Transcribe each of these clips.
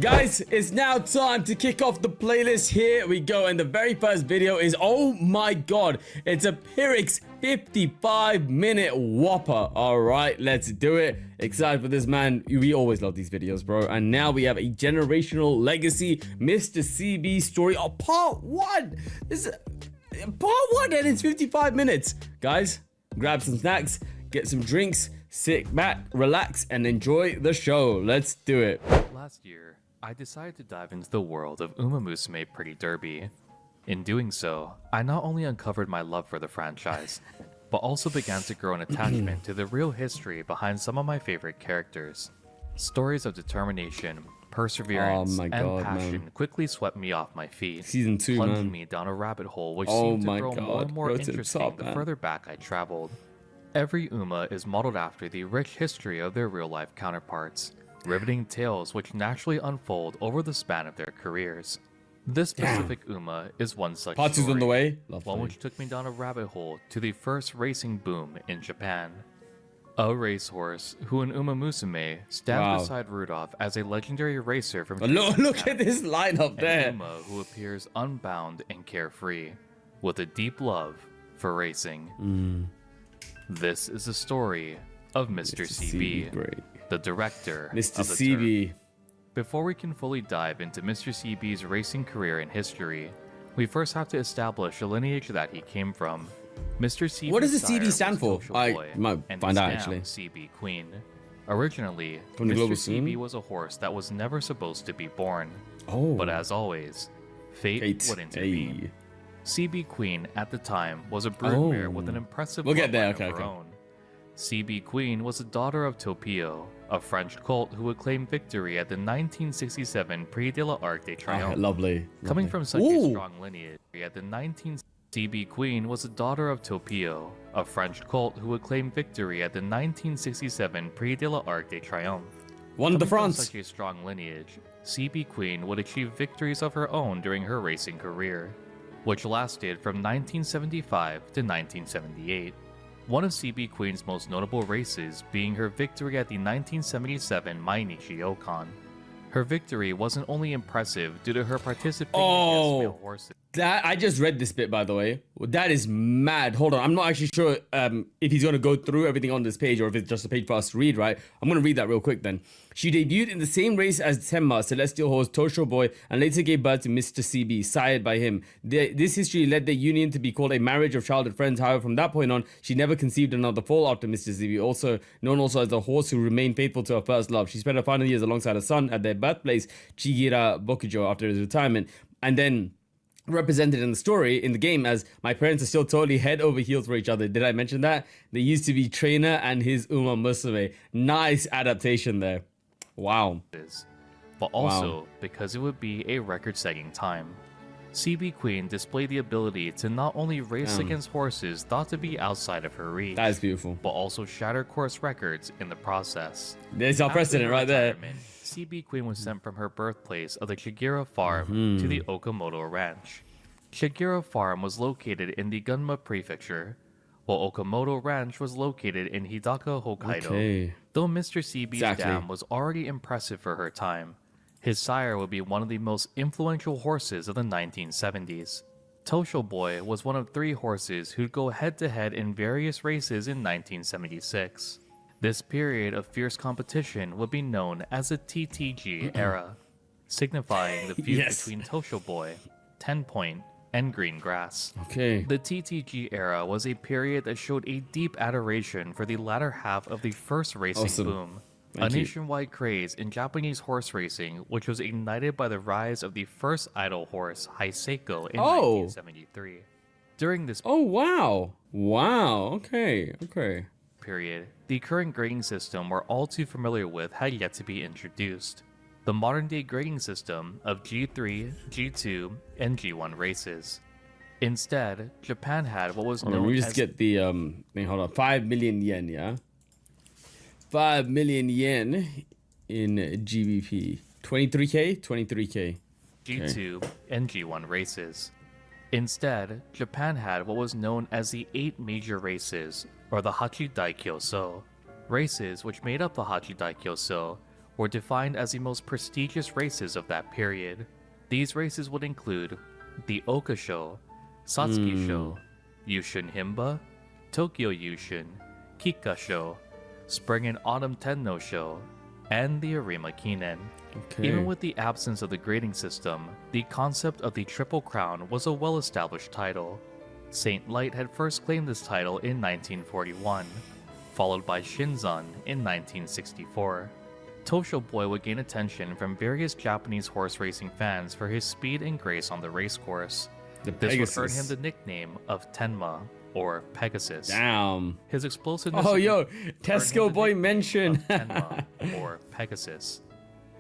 Guys, it's now time to kick off the playlist. Here we go, and the very first video is, oh my god, it's a Pyrrhix 55-minute whopper. All right, let's do it. Excited for this, man. We always love these videos, bro. And now we have a generational legacy Mr. CB story. Oh, part one. This is part one, and it's 55 minutes. Guys, grab some snacks, get some drinks, sit back, relax, and enjoy the show. Let's do it. Last year, I decided to dive into the world of Umamusume Pretty Derby. In doing so, I not only uncovered my love for the franchise, but also began to grow an attachment to the real history behind some of my favorite characters. Stories of determination, perseverance, and passion quickly swept me off my feet, Season 2, plunging man. me down a rabbit hole which seemed to grow more and more Go to the interesting top, the man. further back I traveled. Every Uma is modeled after the rich history of their real-life counterparts, riveting tales which naturally unfold over the span of their careers. This specific Uma is one such Part 2's story, on the way. one Lovely. which took me down a rabbit hole to the first racing boom in Japan. A racehorse who in Umamusume stands beside Rudolph as a legendary racer from Look at this lineup there. An Uma who appears unbound and carefree, with a deep love for racing. This is the story of Mr. CB, great. the director Mr. of the CB. turf. Before we can fully dive into Mr. CB's racing career and history, we first have to establish the lineage that he came from. Mr. CB. What does the CB stand for? I might find out, actually. CB Queen. Originally, From the Mr. global CB scene? was a horse that was never supposed to be born. Oh. But as always, fate would intervene. Hey. CB Queen at the time was a broodmare with an impressive We'll get there, bloodline of her own. CB Queen was the daughter of Topio, a French colt who would claim victory at the 1967 Prix de l'Arc de Triomphe. Lovely. Coming from such a strong lineage, at the CB Queen was the daughter of Topio, a French colt who would claim victory at the 1967 Prix de l'Arc de Triomphe. Won the Coming from France. such a strong lineage, CB Queen would achieve victories of her own during her racing career, which lasted from 1975 to 1978. One of CB Queen's most notable races being her victory at the 1977 Mainichi Okan. Her victory wasn't only impressive due to her participating against male horses. That I just read this bit, by the way. That is mad. Hold on, I'm not actually sure if he's gonna go through everything on this page or if it's just a page for us to read, right? I'm gonna read that real quick then. She debuted in the same race as Tenma, Celestial Horse, Tosho Boy, and later gave birth to Mr. CB, sired by him. This history led their union to be called a marriage of childhood friends. However, from that point on, she never conceived another foal after Mr. CB, also known as the horse who remained faithful to her first love. She spent her final years alongside her son at their birthplace, Chigira Bokujo, after his retirement, and then represented in the story in the game as my parents are still totally head over heels for each other. Did I mention that? They used to be trainer and his Umamusume. Nice adaptation there. Wow. But also because it would be a record-setting time. CB Queen displayed the ability to not only race against horses thought to be outside of her reach, That is beautiful. but also shatter course records in the process. There's our precedent right there. CB Queen was sent from her birthplace of the Chigira Farm to the Okamoto Ranch. Chigira Farm was located in the Gunma Prefecture, while Okamoto Ranch was located in Hidaka, Hokkaido. Okay. Though Mr. CB's dam was already impressive for her time, his sire would be one of the most influential horses of the 1970s. Tosho Boy was one of 3 horses who'd go head-to-head in various races in 1976. This period of fierce competition would be known as the TTG era, signifying the feud between Tosho Boy, 10 Point, and Green Grass. Okay. The TTG era was a period that showed a deep adoration for the latter half of the first racing boom, a nationwide craze in Japanese horse racing which was ignited by the rise of the first idol horse, Haiseko, in 1973. During this Okay. period, the current grading system we're all too familiar with had yet to be introduced. The modern-day grading system of G3, G2, and G1 races. Instead, Japan had what was known we as... just get the, hold on, 5 million yen, yeah? 5 million yen in GBP. 23K? 23K. G2 and G1 races. Instead, Japan had what was known as the 8 major races, or the Hachi Daikyoso. Races which made up the Hachi Daikyoso were defined as the most prestigious races of that period. These races would include the Oka-sho, Satsuki-sho, Yushin Himba, Tokyo Yushin, Kika-sho, Spring and Autumn Tenno-sho, and the Arima Kinen. Okay. Even with the absence of the grading system, the concept of the Triple Crown was a well-established title. Saint Light had first claimed this title in 1941, followed by Shinzan in 1964. Tosho Boy would gain attention from various Japanese horse racing fans for his speed and grace on the racecourse. This would earn him the nickname of Tenma, or Pegasus. Damn. His explosiveness. Oh, yo, Tesco Boy mention. Tenma, or Pegasus.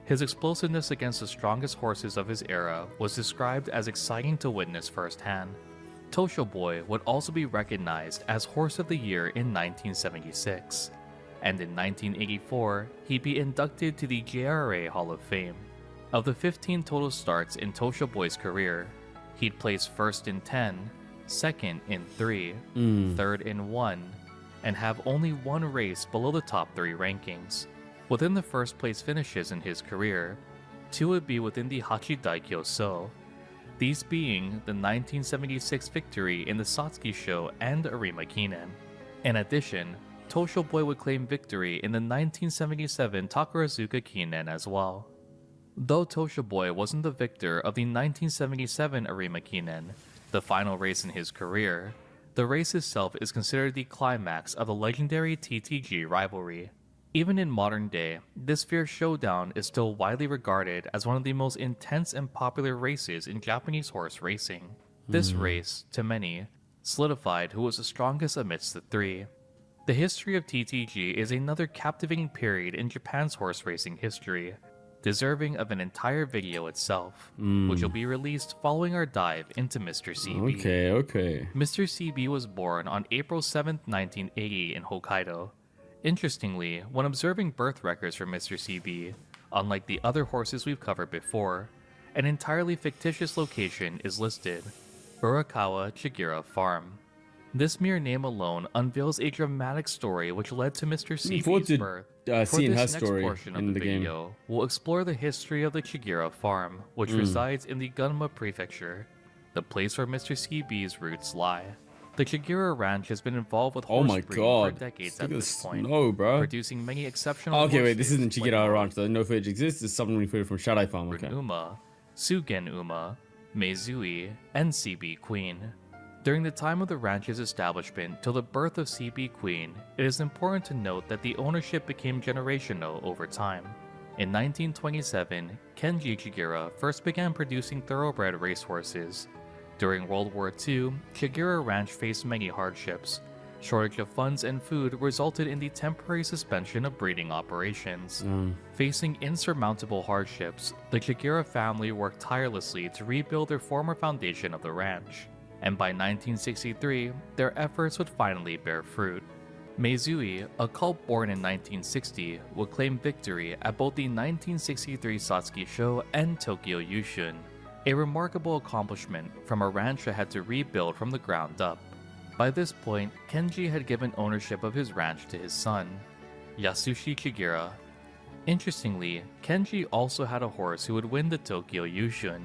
His explosiveness against the strongest horses of his era was described as exciting to witness firsthand. Tosho Boy would also be recognized as Horse of the Year in 1976, and in 1984, he'd be inducted to the JRA Hall of Fame. Of the 15 total starts in Tosho Boy's career, he'd place first in 10, second in 3, third in 1, and have only one race below the top 3 rankings. Within the first place finishes in his career, 2 would be within the Hachidaikyo So, these being the 1976 victory in the Satsuki Show and Arima Kinen. In addition, Tosho Boy would claim victory in the 1977 Takarazuka Kinen as well. Though Tosho Boy wasn't the victor of the 1977 Arima Kinen, the final race in his career, the race itself is considered the climax of the legendary TTG rivalry. Even in modern day, this fierce showdown is still widely regarded as one of the most intense and popular races in Japanese horse racing. This race, to many, solidified who was the strongest amidst the 3. The history of TTG is another captivating period in Japan's horse racing history, deserving of an entire video itself, which will be released following our dive into Mr. CB. Okay. Mr. CB was born on April 7, 1980 in Hokkaido. Interestingly, when observing birth records for Mr. CB, unlike the other horses we've covered before, an entirely fictitious location is listed: Urakawa Chigira Farm. This mere name alone unveils a dramatic story which led to Mr. CB's birth. For seeing this her next story portion of in the the video, game. we'll explore the history of the Chigira Farm, which resides in the Gunma Prefecture, the place where Mr. CB's roots lie. The Chigira Ranch has been involved with horse breeding for decades at this point, producing many exceptional horses. Okay, wait, this isn't Chigira Ranch, though. No footage exists. It's something we footage from Shadai Farm. Okay. Uma, Sugen Uma, Meizui, and CB Queen. During the time of the ranch's establishment till the birth of CB Queen, it is important to note that the ownership became generational over time. In 1927, Kenji Chigira first began producing thoroughbred racehorses. During World War II, Chigira Ranch faced many hardships. Shortage of funds and food resulted in the temporary suspension of breeding operations. Facing insurmountable hardships, the Chigira family worked tirelessly to rebuild their former foundation of the ranch, and by 1963, their efforts would finally bear fruit. Meizui, a cult born in 1960, would claim victory at both the 1963 Satsuki Show and Tokyo Yushin, a remarkable accomplishment from a ranch that had to rebuild from the ground up. By this point, Kenji had given ownership of his ranch to his son, Yasushi Chigira. Interestingly, Kenji also had a horse who would win the Tokyo Yushin.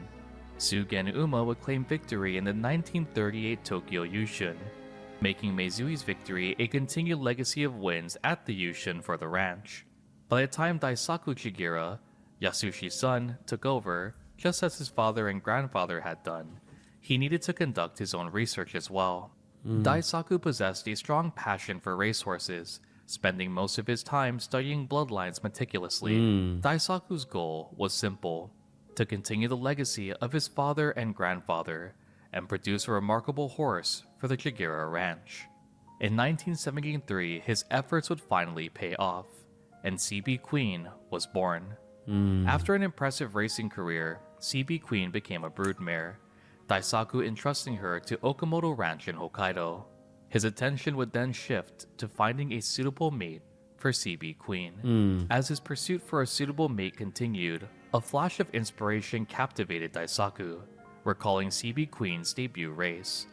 Sugen Uma would claim victory in the 1938 Tokyo Yushin, making Meizui's victory a continued legacy of wins at the Yushin for the ranch. By the time Daisaku Chigira, Yasushi's son, took over, just as his father and grandfather had done, he needed to conduct his own research as well. Daisaku possessed a strong passion for racehorses, spending most of his time studying bloodlines meticulously. Daisaku's goal was simple: to continue the legacy of his father and grandfather, and produce a remarkable horse for the Chigira Ranch. In 1973, his efforts would finally pay off, and CB Queen was born. After an impressive racing career, CB Queen became a broodmare, Daisaku entrusting her to Okamoto Ranch in Hokkaido. His attention would then shift to finding a suitable mate for CB Queen. As his pursuit for a suitable mate continued, a flash of inspiration captivated Daisaku, recalling CB Queen's debut race.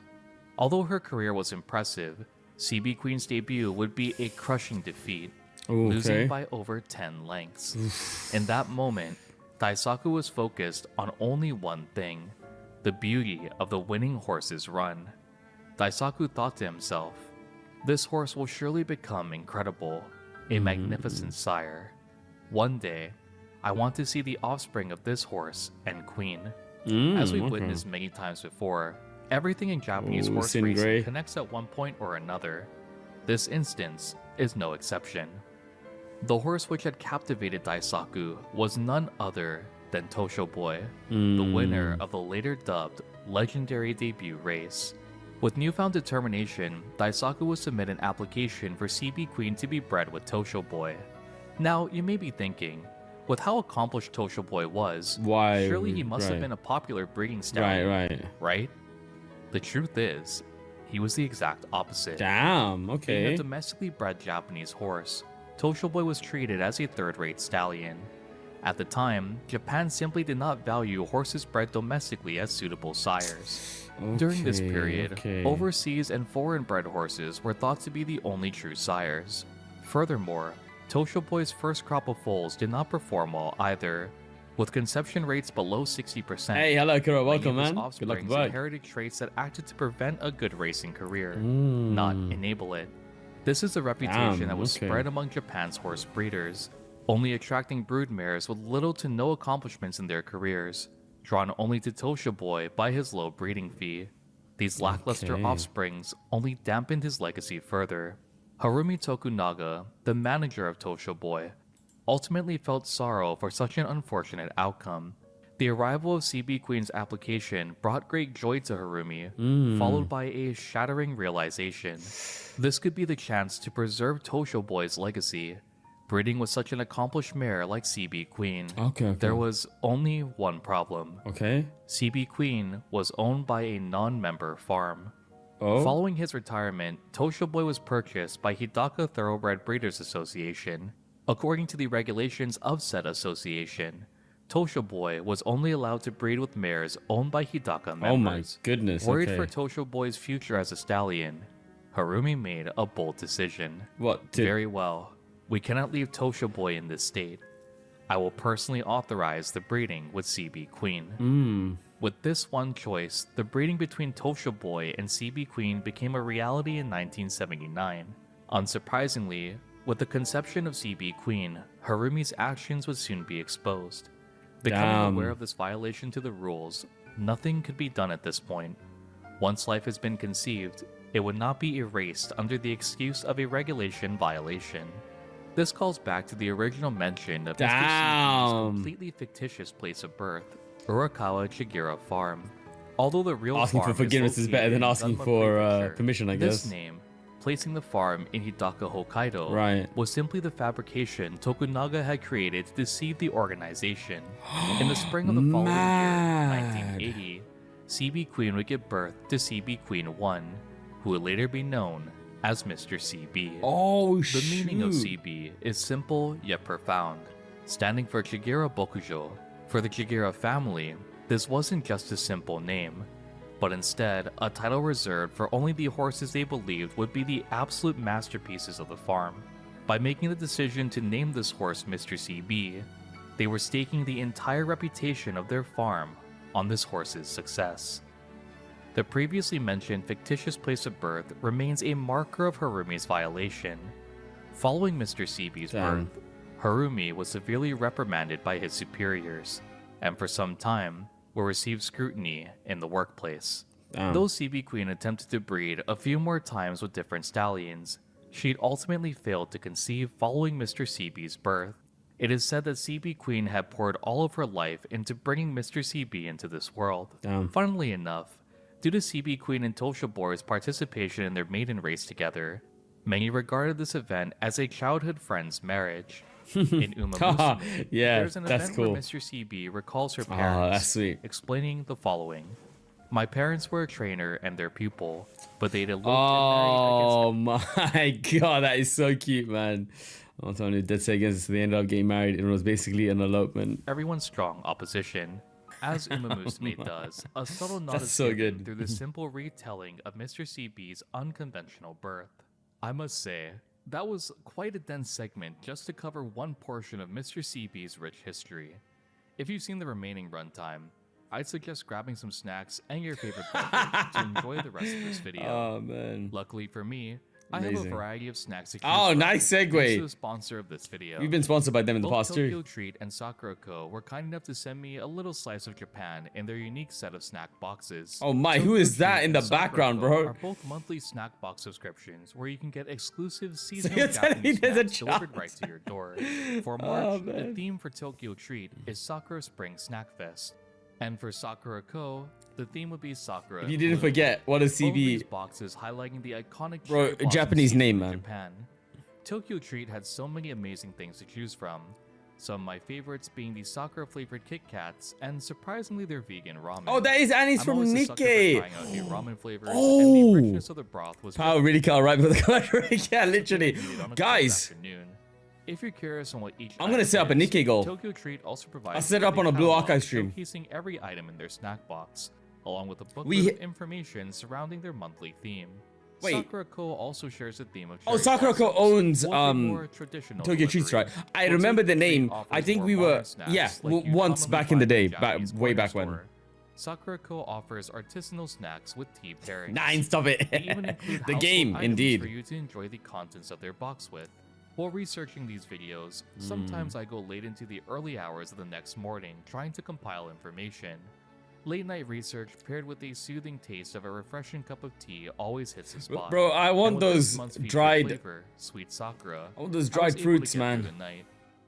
Although her career was impressive, CB Queen's debut would be a crushing defeat. losing by over 10 lengths. In that moment, Daisaku was focused on only one thing, the beauty of the winning horse's run. Daisaku thought to himself, this horse will surely become incredible, a magnificent sire. One day, I want to see the offspring of this horse and queen. As we've witnessed many times before, everything in Japanese horse racing connects at one point or another. This instance is no exception. The horse which had captivated Daisaku was none other than Tosho Boy, the winner of the later dubbed legendary debut race. With newfound determination, Daisaku would submit an application for CB Queen to be bred with Tosho Boy. Now, you may be thinking, with how accomplished Tosho Boy was, surely he must have been a popular breeding stallion, right? The truth is, he was the exact opposite. Damn, okay. Being a domestically bred Japanese horse, Tosho Boy was treated as a third-rate stallion. At the time, Japan simply did not value horses bred domestically as suitable sires. During this period, overseas and foreign-bred horses were thought to be the only true sires. Furthermore, Tosho Boy's first crop of foals did not perform well either, with conception rates below 60%. Hey, hello, Kuro, welcome, man. Good luck, bud. Inherited traits that acted to prevent a good racing career, not enable it. This is a reputation that was spread among Japan's horse breeders, only attracting brood mares with little to no accomplishments in their careers, drawn only to Tosho Boy by his low breeding fee. These lackluster offsprings only dampened his legacy further. Harumi Tokunaga, the manager of Tosho Boy, ultimately felt sorrow for such an unfortunate outcome. The arrival of CB Queen's application brought great joy to Harumi, followed by a shattering realization. This could be the chance to preserve Tosho Boy's legacy. Breeding with such an accomplished mare like CB Queen, there was only one problem. CB Queen was owned by a non-member farm. Following his retirement, Tosho Boy was purchased by Hidaka Thoroughbred Breeders Association. According to the regulations of said association, Tosho Boy was only allowed to breed with mares owned by Hidaka members. Oh my goodness, Worried for Tosho Boy's future as a stallion, Harumi made a bold decision. Very well, we cannot leave Tosho Boy in this state. I will personally authorize the breeding with CB Queen. With this one choice, the breeding between Tosho Boy and CB Queen became a reality in 1979. Unsurprisingly, with the conception of CB Queen, Harumi's actions would soon be exposed. Becoming aware of this violation to the rules, nothing could be done at this point. Once life has been conceived, it would not be erased under the excuse of a regulation violation. This calls back to the original mention of Mr. CB's completely fictitious place of birth, Urakawa Chigira Farm. Although the real asking farm for forgiveness is better than asking for permission, I guess. This name, placing the farm in Hidaka, Hokkaido, was simply the fabrication Tokunaga had created to deceive the organization. In the spring of the following year, 1980, CB Queen would give birth to CB Queen 1, who would later be known as Mr. CB. The meaning of CB is simple yet profound, standing for Chigira Bokujo. For the Chigira family, this wasn't just a simple name, but instead a title reserved for only the horses they believed would be the absolute masterpieces of the farm. By making the decision to name this horse Mr. CB, they were staking the entire reputation of their farm on this horse's success. The previously mentioned fictitious place of birth remains a marker of Harumi's violation. Following Mr. CB's birth, Harumi was severely reprimanded by his superiors, and for some time will receive scrutiny in the workplace. Though CB Queen attempted to breed a few more times with different stallions, she'd ultimately failed to conceive following Mr. CB's birth. It is said that CB Queen had poured all of her life into bringing Mr. CB into this world. Funnily enough, due to CB Queen and Tosho Boy's participation in their maiden race together, many regarded this event as a childhood friend's marriage. In Umamusume, there's an event where Mr. CB recalls her parents, explaining the following. My parents were a trainer and their pupil, but they'd eloped and married against my god, that is so cute, man. I'm telling you, dead set against they ended up getting married and it was basically an elopement. Everyone's strong opposition. As Umamusume does, a subtle nod is given through the simple retelling of Mr. CB's unconventional birth. I must say, That was quite a dense segment just to cover one portion of Mr. CB's rich history. If you've seen the remaining runtime, I'd suggest grabbing some snacks and your favorite beverage to enjoy the rest of this video. Oh man. Luckily for me, I have a variety of snacks to choose Oh, from. nice Thanks to segue. the sponsor of this video. We've been sponsored by them in the Both past too. Tokyo Treat and Sakura Co. were kind enough to send me a little slice of Japan in their unique set of snack boxes. Oh my, Tokyo who is that Treat in the and Sakura background, Co. bro? Are both monthly snack box subscriptions where you can get exclusive seasonal you're telling me Japanese there's a snacks delivered chance? right to your door. For March, the man. theme for Tokyo Treat is Sakura Spring Snack Fest. And for Sakura Co., the theme would be Sakura. If you didn't Bloom. forget, what is Both of these CB? boxes highlighting the iconic Bro, cherry blossom Japanese season name, in man. Japan. Tokyo Treat had so many amazing things to choose from. Some of my favorites being the Sakura flavored Kit Kats and surprisingly their vegan ramen. Oh, that is Annie's I'm from always a sucker for Nikkei. trying out new ramen flavors, and Oh. the richness of the broth was Power really can't write for the color. Yeah, literally. needed on a cold Guys, afternoon. If you're curious on what each I'm gonna item set up a is, Nikkei goal. Tokyo Treat also provides I'll set it up a on a Blue catalog Archive stream. showcasing every item in their snack box, along with a booklet We- of information surrounding their monthly theme. Wait. Sakura Co. also shares a theme of Oh, cherry Sakura Co. blossoms, owns or for more traditional Tokyo Treats, right? delivery. I While remember Tokyo the Treat name. offers I think more we were, modern snacks yeah, like you once commonly back in the find day, a back Japanese way corner back when. store. Sakura Co. offers artisanal snacks with tea pairings. Nine, stop it. They even include The household game, items indeed. for you to enjoy the contents of their box with. While researching these videos, sometimes I go late into the early hours of the next morning trying to compile information. Late night research paired with a soothing taste of a refreshing cup of tea always hits a spot. Bro, I And want with this those month's featured dried, flavor, sweet Sakura, I want those I was dried able to fruits, get through man. the night.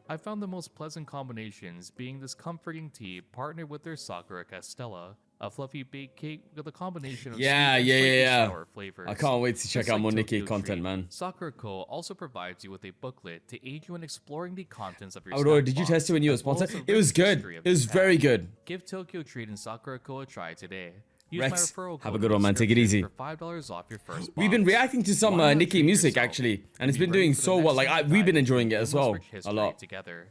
I found the most pleasant combinations being this comforting tea partnered with their Sakura Castella, a fluffy baked cake with a combination of Yeah, sweet and yeah, slightly yeah. sour flavors. I can't wait to check Just out like more Tokyo Nikkei content, Treat, man. Sakura Co. also provides you with a booklet to aid you in exploring the contents of your Aurora, snack did you box, test it when you were as well as sponsored? a It was rich good. history of It was Japan. very good. Give Tokyo Treat and Sakura Co. a try today. Use Rex, my referral have a code good in one, the man. Take it easy. description for $5 off your first We've been box. reacting to some Why not Nikkei treat music, yourself actually, and it's be been ready doing for the so next well. Like, time we've been dive enjoying it into as the most well. rich A history lot. Together.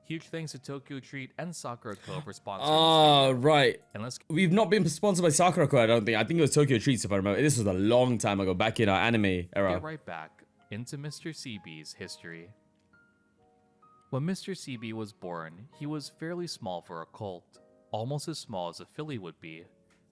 Huge thanks to Tokyo Treat and Sakura Co. for sponsoring Ah, this video. right. And let's We've not been sponsored by Sakura Co. I don't think. I think it was Tokyo Treats, if I remember. This was a long time ago, back in our anime era. get right back into Mr. CB's history. When Mr. CB was born, he was fairly small for a colt, almost as small as a filly would be.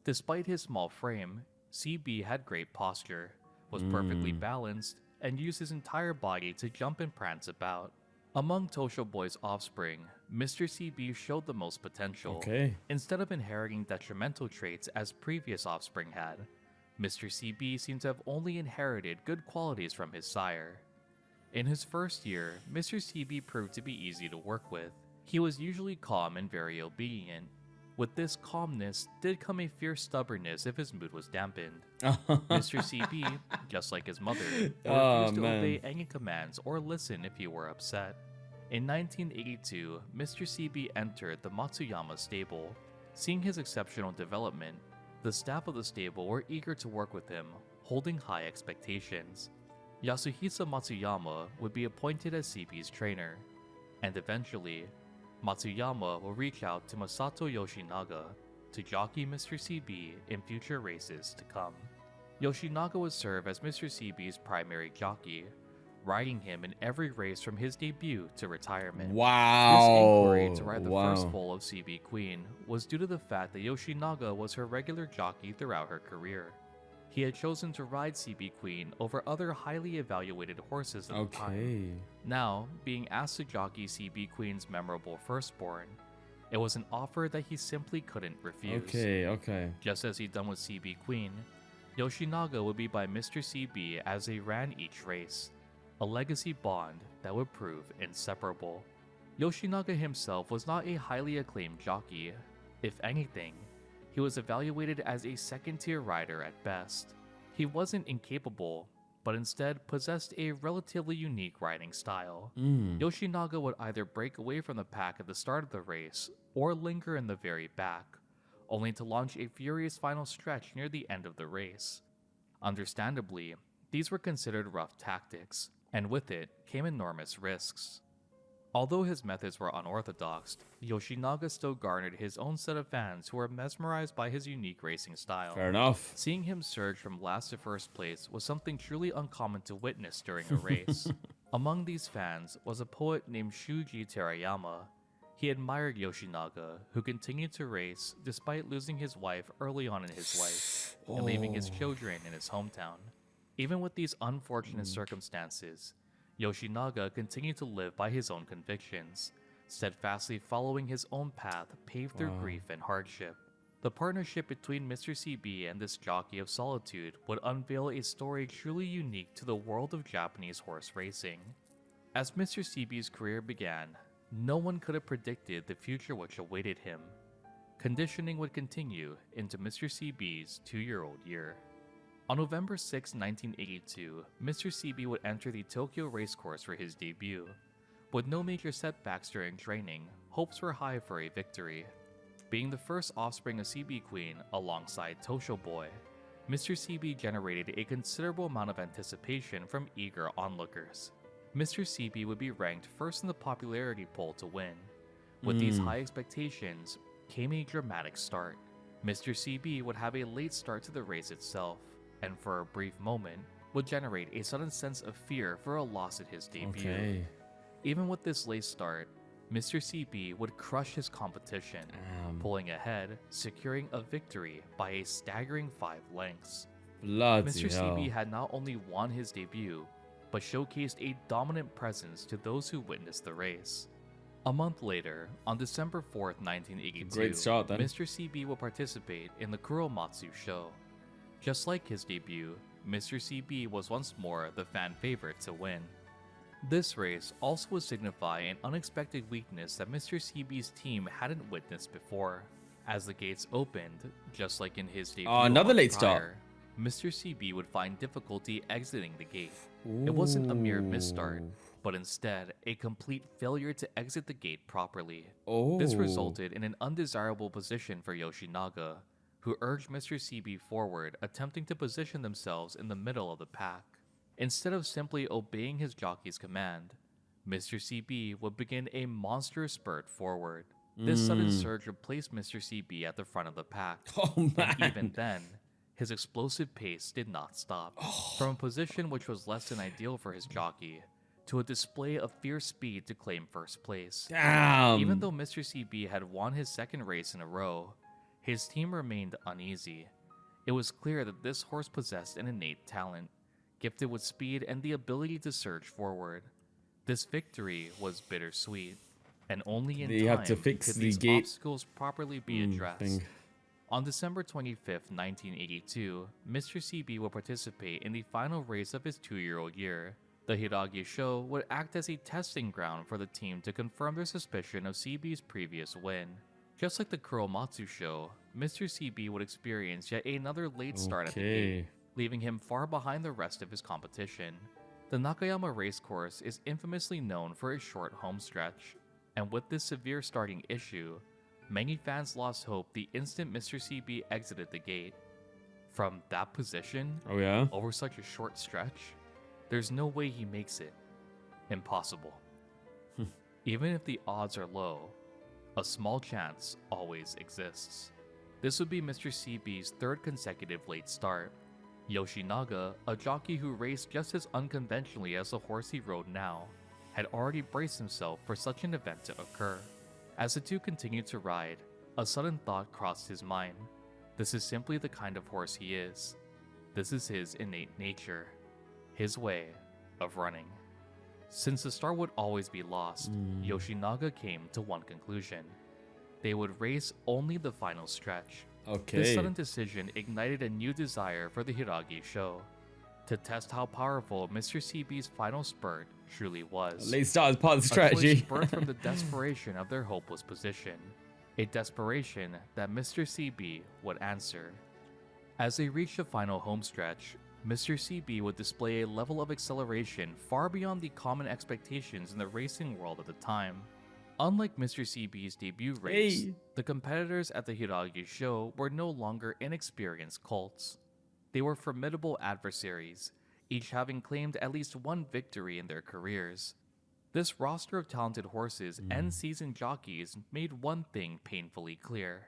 Despite his small frame, CB had great posture, was perfectly balanced, and used his entire body to jump and prance about. Among Tosho Boy's offspring, Mr. CB showed the most potential. Okay. Instead of inheriting detrimental traits as previous offspring had, Mr. CB seemed to have only inherited good qualities from his sire. In his first year, Mr. CB proved to be easy to work with. He was usually calm and very obedient. With this calmness did come a fierce stubbornness if his mood was dampened. Mr. CB, just like his mother, refused to obey any commands or listen if he were upset. In 1982, Mr. CB entered the Matsuyama stable. Seeing his exceptional development, the staff of the stable were eager to work with him, holding high expectations. Yasuhisa Matsuyama would be appointed as CB's trainer, and eventually, Matsuyama will reach out to Masato Yoshinaga to jockey Mr. CB in future races to come. Yoshinaga would serve as Mr. CB's primary jockey, riding him in every race from his debut to retirement. Wow. This inquiry to ride the first Wow. foal of CB Queen was due to the fact that Yoshinaga was her regular jockey throughout her career. He had chosen to ride CB Queen over other highly evaluated horses at the time. Okay. Now, being asked to jockey CB Queen's memorable firstborn, it was an offer that he simply couldn't refuse. Okay. Just as he'd done with CB Queen, Yoshinaga would be by Mr. CB as they ran each race, a legacy bond that would prove inseparable. Yoshinaga himself was not a highly acclaimed jockey. If anything, he was evaluated as a second-tier rider at best. He wasn't incapable, but instead possessed a relatively unique riding style. Yoshinaga would either break away from the pack at the start of the race or linger in the very back, only to launch a furious final stretch near the end of the race. Understandably, these were considered rough tactics, and with it came enormous risks. Although his methods were unorthodox, Yoshinaga still garnered his own set of fans who were mesmerized by his unique racing style. Fair enough. Seeing him surge from last to first place was something truly uncommon to witness during a race. Among these fans was a poet named Shuji Terayama. He admired Yoshinaga, who continued to race despite losing his wife early on in his life and leaving his children in his hometown. Even with these unfortunate circumstances, Yoshinaga continued to live by his own convictions, steadfastly following his own path paved through grief and hardship. The partnership between Mr. CB and this jockey of solitude would unveil a story truly unique to the world of Japanese horse racing. As Mr. CB's career began, no one could have predicted the future which awaited him. Conditioning would continue into Mr. CB's 2-year-old year. On November 6, 1982, Mr. CB would enter the Tokyo racecourse for his debut. With no major setbacks during training, hopes were high for a victory. Being the first offspring of CB Queen alongside Tosho Boy, Mr. CB generated a considerable amount of anticipation from eager onlookers. Mr. CB would be ranked first in the popularity poll to win. With these high expectations came a dramatic start. Mr. CB would have a late start to the race itself, and for a brief moment would generate a sudden sense of fear for a loss at his debut. Even with this late start, Mr. CB would crush his competition, pulling ahead, securing a victory by a staggering 5 lengths. Mr. CB had not only won his debut, but showcased a dominant presence to those who witnessed the race. A month later, on December 4th, 1982, Mr. CB will participate in the Kuromatsu show. Just like his debut, Mr. CB was once more the fan favorite to win. This race also would signify an unexpected weakness that Mr. CB's team hadn't witnessed before. As the gates opened, just like in his debut another late start, Mr. CB would find difficulty exiting the gate. It wasn't a mere misstart, but instead a complete failure to exit the gate properly. This resulted in an undesirable position for Yoshinaga, who urged Mr. CB forward, attempting to position themselves in the middle of the pack. Instead of simply obeying his jockey's command, Mr. CB would begin a monstrous spurt forward. This sudden surge would place Mr. CB at the front of the pack, and even then, his explosive pace did not stop. From a position which was less than ideal for his jockey, to a display of fierce speed to claim first place. Even though Mr. CB had won his second race in a row, his team remained uneasy. It was clear that this horse possessed an innate talent, gifted with speed and the ability to surge forward. This victory was bittersweet, and only in time could these obstacles properly be addressed. On December 25th, 1982, Mr. CB will participate in the final race of his 2-year-old year. The Hiragi show would act as a testing ground for the team to confirm their suspicion of CB's previous win. Just like the Kuromatsu show, Mr. CB would experience yet another late start at the gate, leaving him far behind the rest of his competition. The Nakayama racecourse is infamously known for its short home stretch, and with this severe starting issue, many fans lost hope the instant Mr. CB exited the gate. From that position, over such a short stretch, there's no way he makes it. Impossible. Even if the odds are low, a small chance always exists. This would be Mr. CB's 3rd consecutive late start. Yoshinaga, a jockey who raced just as unconventionally as the horse he rode now, had already braced himself for such an event to occur. As the two continued to ride, a sudden thought crossed his mind. This is simply the kind of horse he is. This is his innate nature, his way of running. Since the start would always be lost, Yoshinaga came to one conclusion. They would race only the final stretch. This sudden decision ignited a new desire for the Hiragi show, to test how powerful Mr. CB's final spurt truly was. Late start is part of the strategy. A choice birthed from the desperation of their hopeless position, a desperation that Mr. CB would answer. As they reached the final home stretch, Mr. CB would display a level of acceleration far beyond the common expectations in the racing world at the time. Unlike Mr. CB's debut race, the competitors at the Hiragi show were no longer inexperienced colts. They were formidable adversaries, each having claimed at least one victory in their careers. This roster of talented horses and seasoned jockeys made one thing painfully clear.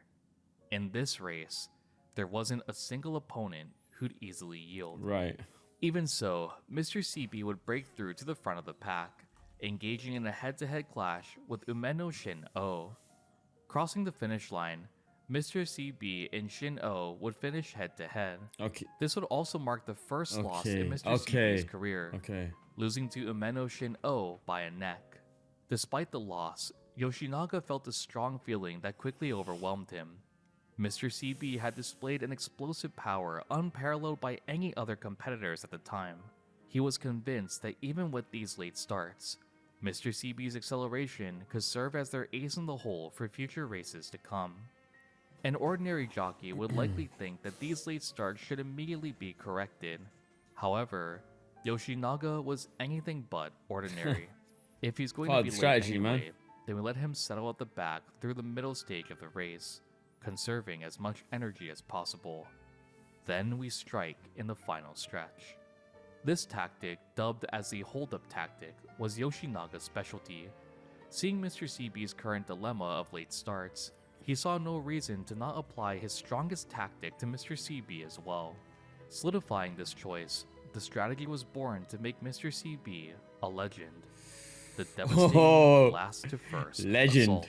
In this race, there wasn't a single opponent who'd easily yield. Right. Even so, Mr. CB would break through to the front of the pack, engaging in a head-to-head clash with Umeno Shin-O. Crossing the finish line, Mr. CB and Shin-O would finish head-to-head. Okay. This would also mark the first loss in Mr. CB's career, losing to Umeno Shin-O by a neck. Despite the loss, Yoshinaga felt a strong feeling that quickly overwhelmed him. Mr. CB had displayed an explosive power unparalleled by any other competitors at the time. He was convinced that even with these late starts, Mr. CB's acceleration could serve as their ace in the hole for future races to come. An ordinary jockey would likely think that these late starts should immediately be corrected. However, Yoshinaga was anything but ordinary. If he's going to be late anyway, then we let him settle at the back through the middle stage of the race, conserving as much energy as possible. Then we strike in the final stretch. This tactic, dubbed as the hold-up tactic, was Yoshinaga's specialty. Seeing Mr. CB's current dilemma of late starts, he saw no reason to not apply his strongest tactic to Mr. CB as well. Solidifying this choice, the strategy was born to make Mr. CB a legend. The devastating last to first assault.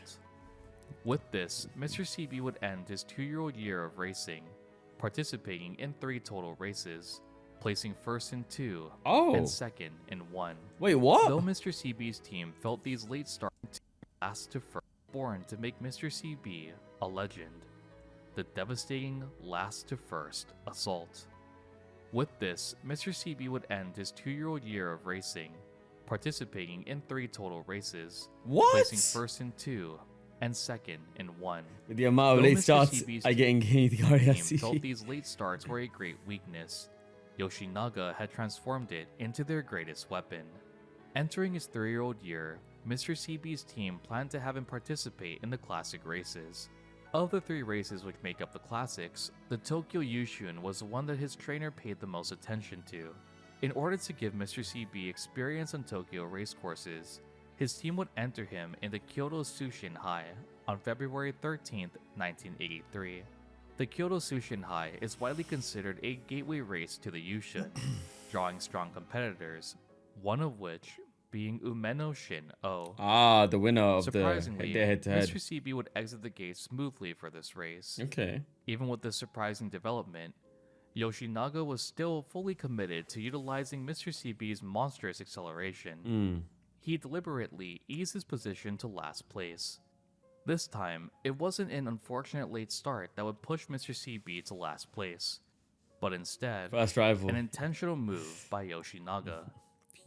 With this, Mr. CB would end his 2-year-old year of racing, participating in 3 total races, placing first in 2 and second in 1. Wait, what? Though Mr. CB's team felt these late starts last to first born to make Mr. CB a legend. The devastating last to first assault. With this, Mr. CB would end his 2-year-old year of racing, participating in 3 total races, placing first in 2 and second in 1. With the amount of late starts I get in the team felt these late starts were a great weakness. Yoshinaga had transformed it into their greatest weapon. Entering his 3-year-old year, Mr. CB's team planned to have him participate in the classic races. Of the 3 races which make up the classics, the Tokyo Yushun was the one that his trainer paid the most attention to. In order to give Mr. CB experience on Tokyo racecourses, his team would enter him in the Kyoto Sushin High on February 13, 1983. The Kyoto Sushin High is widely considered a gateway race to the Yushun, drawing strong competitors, one of which being Umeno Shin-O. The winner of Surprisingly, the head-to-head. Mr. CB would exit the gate smoothly for this race. Okay. Even with this surprising development, Yoshinaga was still fully committed to utilizing Mr. CB's monstrous acceleration. He deliberately eased his position to last place. This time, it wasn't an unfortunate late start that would push Mr. CB to last place, but instead, an intentional move by Yoshinaga.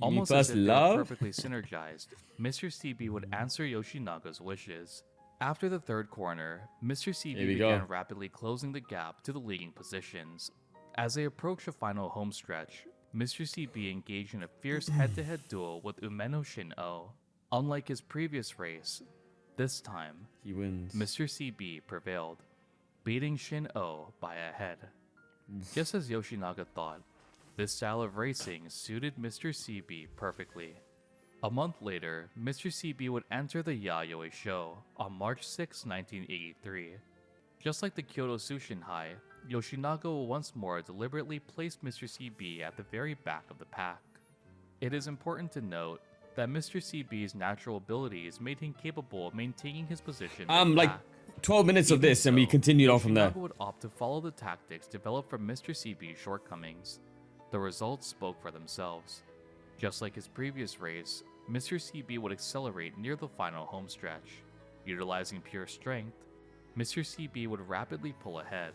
Almost as if they were perfectly synergized, Mr. CB would answer Yoshinaga's wishes. After the 3rd corner, Mr. CB began rapidly closing the gap to the leading positions. As they approached the final home stretch, Mr. CB engaged in a fierce head-to-head duel with Umeno Shin-O. Unlike his previous race, this time, he wins. Mr. CB prevailed, beating Shin-O by a head. Just as Yoshinaga thought, this style of racing suited Mr. CB perfectly. A month later, Mr. CB would enter the Yayoi show on March 6, 1983. Just like the Kyoto Sushin High, Yoshinaga once more deliberately placed Mr. CB at the very back of the pack. It is important to note that Mr. CB's natural abilities made him capable of maintaining his position. Like 12 minutes of this, and we continued on from there. Yoshinaga would opt to follow the tactics developed from Mr. CB's shortcomings. The results spoke for themselves. Just like his previous race, Mr. CB would accelerate near the final homestretch. Utilizing pure strength, Mr. CB would rapidly pull ahead,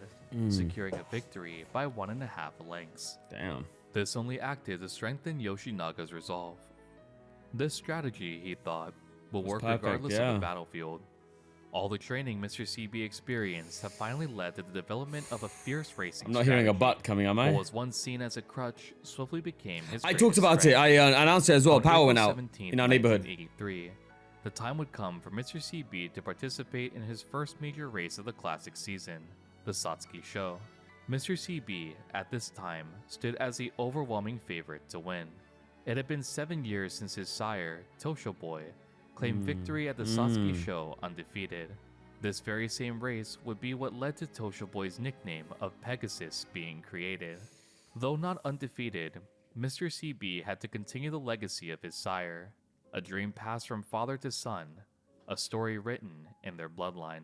securing a victory by 1.5 lengths. Damn. This only acted to strengthen Yoshinaga's resolve. This strategy, he thought, will work regardless of the battlefield. All the training Mr. CB experienced have finally led to the development of a fierce racing I'm not hearing a butt coming, am I? What was once seen as a crutch swiftly became his I talked about it. I announced it as well. Power went out in our neighborhood. The time would come for Mr. CB to participate in his first major race of the classic season, the Satsuki Show. Mr. CB, at this time, stood as the overwhelming favorite to win. It had been 7 years since his sire, Tosho Boy, claimed victory at the Satsuki Show undefeated. This very same race would be what led to Tosho Boy's nickname of Pegasus being created. Though not undefeated, Mr. CB had to continue the legacy of his sire, a dream passed from father to son, a story written in their bloodline.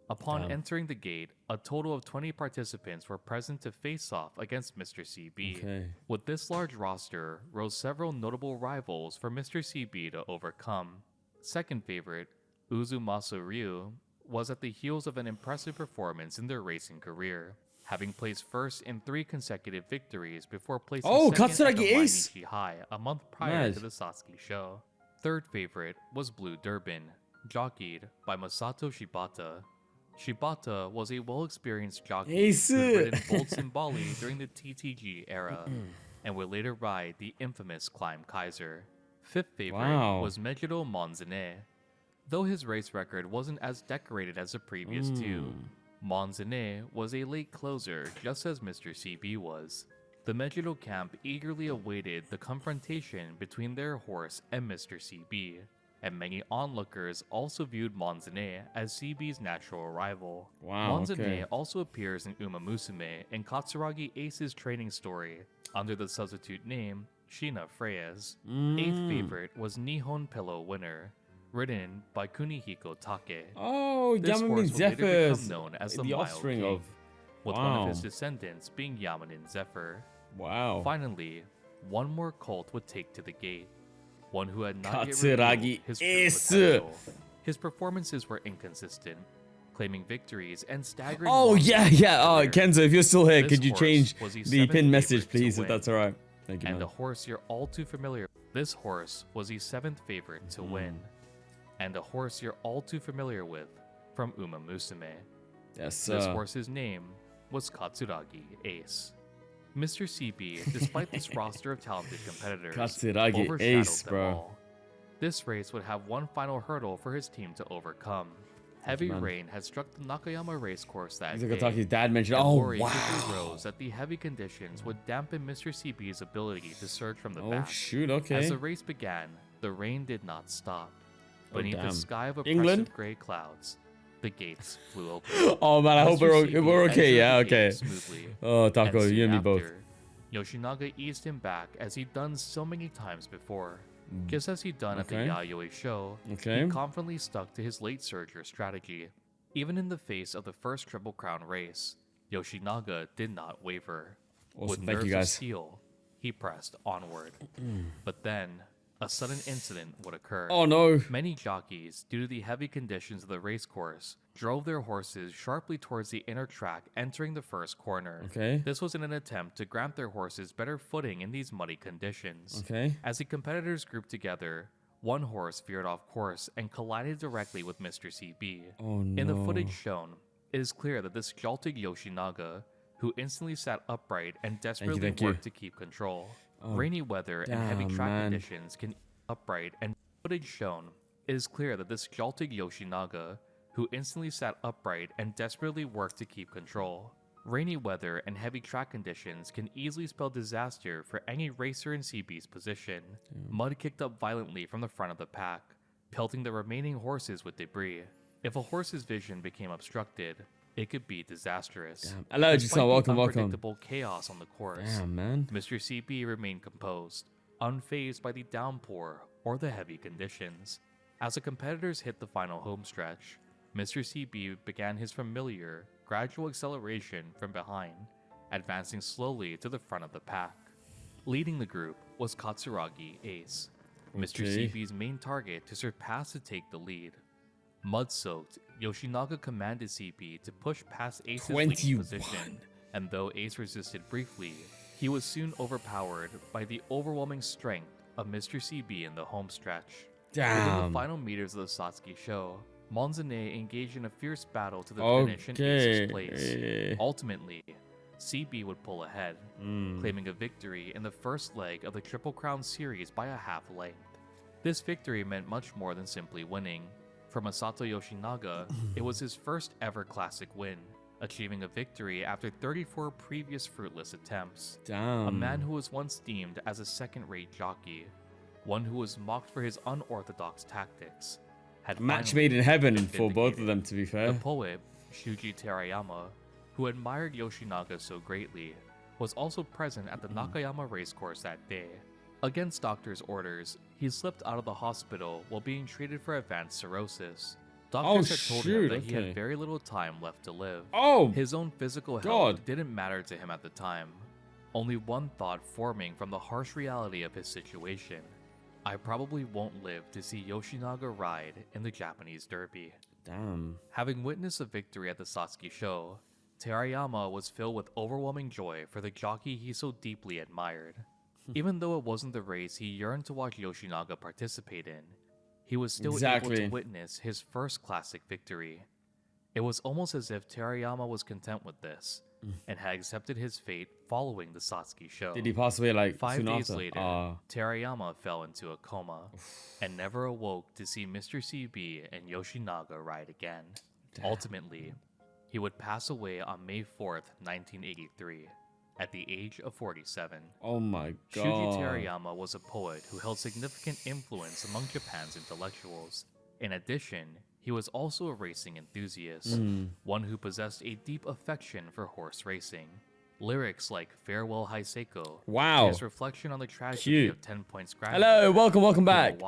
Upon entering the gate, a total of 20 participants were present to face off against Mr. CB. With this large roster, rose several notable rivals for Mr. CB to overcome. Second favorite, Umamusume Ryu, was at the heels of an impressive performance in their racing career, having placed first in 3 consecutive victories before placing second at the Mainichi High a month prior to the Satsuki Show. Third favorite was Blue Durban, jockeyed by Masato Shibata. Shibata was a well-experienced jockey who had ridden bolts in Bali during the TTG era, and would later ride the infamous Climb Kaiser. Fifth favorite was Mejiro Monzane. Though his race record wasn't as decorated as the previous 2, Monzane was a late closer just as Mr. CB was. The Mejiro camp eagerly awaited the confrontation between their horse and Mr. CB, and many onlookers also viewed Monzane as CB's natural rival. Monzane also appears in Umamusume and Katsuragi Ace's training story under the substitute name Shina Freyas. Eighth favorite was Nihon Pillow Winner, ridden by Kunihiko Take. This horse would later become known as the offspring King, with one of his descendants being Yamanin Zephyr. Finally, one more colt would take to the gate, one who had not yet revealed his true potential. His performances were inconsistent, claiming victories and staggering. Kenzo, if you're still here, could you change the pin message, please, if that's alright? Thank you, and the horse you're all too familiar with. This horse was the 7th favorite to win, and the horse you're all too familiar with from Umamusume. This horse's name was Katsuragi Ace. Mr. CB, despite this roster of talented competitors, overshadowed them all. This race would have one final hurdle for his team to overcome. Heavy rain had struck the Nakayama racecourse that day. His dad mentioned, rose that the heavy conditions would dampen Mr. CB's ability to surge from the back. As the race began, the rain did not stop. Beneath the sky of oppressive gray clouds, the gates flew open. I hope we're okay. Smoothly, Taco, you and me both. Yoshinaga eased him back as he'd done so many times before. Just as he'd done at the Yayoi show, he confidently stuck to his late surger strategy. Even in the face of the first Triple Crown race, Yoshinaga did not waver. With nerves of steel, he pressed onward. But then, a sudden incident would occur. Many jockeys, due to the heavy conditions of the racecourse, drove their horses sharply towards the inner track entering the first corner. This was in an attempt to grant their horses better footing in these muddy conditions. As the competitors grouped together, one horse veered off course and collided directly with Mr. CB. In the footage shown, it is clear that this jolted Yoshinaga, who instantly sat upright and desperately worked to keep control. Rainy weather and heavy track conditions can upright, and footage shown, it is clear that this jolted Yoshinaga, who instantly sat upright and desperately worked to keep control. Rainy weather and heavy track conditions can easily spell disaster for any racer in CB's position. Mud kicked up violently from the front of the pack, pelting the remaining horses with debris. If a horse's vision became obstructed, it could be disastrous. Hello, welcome. Unpredictable chaos on the course. Mr. CB remained composed, unfazed by the downpour or the heavy conditions. As the competitors hit the final home stretch, Mr. CB began his familiar, gradual acceleration from behind, advancing slowly to the front of the pack. Leading the group was Katsuragi Ace, Mr. CB's main target to surpass to take the lead. Mud-soaked, Yoshinaga commanded CB to push past Ace's leading position, and though Ace resisted briefly, he was soon overpowered by the overwhelming strength of Mr. CB in the home stretch. Within the final meters of the Satsuki show, Monzane engaged in a fierce battle to the finish in Ace's place. Ultimately, CB would pull ahead, claiming a victory in the first leg of the Triple Crown series by a half length. This victory meant much more than simply winning. For Masato Yoshinaga, it was his first ever classic win, achieving a victory after 34 previous fruitless attempts. Damn. A man who was once deemed as a second-rate jockey, one who was mocked for his unorthodox tactics, had Match finally made in heaven been for both of vindicated. them, to be fair. The poet, Shuji Terayama, who admired Yoshinaga so greatly, was also present at the Nakayama racecourse that day. Against doctor's orders, he slipped out of the hospital while being treated for advanced cirrhosis. Doctors had told him that he had very little time left to live. Oh, His own physical health didn't matter to him at the time. Only one thought forming from the harsh reality of his situation. I probably won't live to see Yoshinaga ride in the Japanese Derby. damn. Having witnessed a victory at the Satsuki show, Terayama was filled with overwhelming joy for the jockey he so deeply admired. Even though it wasn't the race he yearned to watch Yoshinaga participate in, he was still able to witness his first classic victory. It was almost as if Terayama was content with this, and had accepted his fate following the Satsuki show. Did he pass away like 5 soon days after? later, Terayama fell into a coma, and never awoke to see Mr. CB and Yoshinaga ride again. Ultimately, he would pass away on May 4th, 1983, at the age of 47. Oh my god. Shuji Terayama was a poet who held significant influence among Japan's intellectuals. In addition, he was also a racing enthusiast, one who possessed a deep affection for horse racing. Lyrics like Farewell Haiseko, his reflection on the tragedy of 10 Points Gratitude. Hello, welcome back.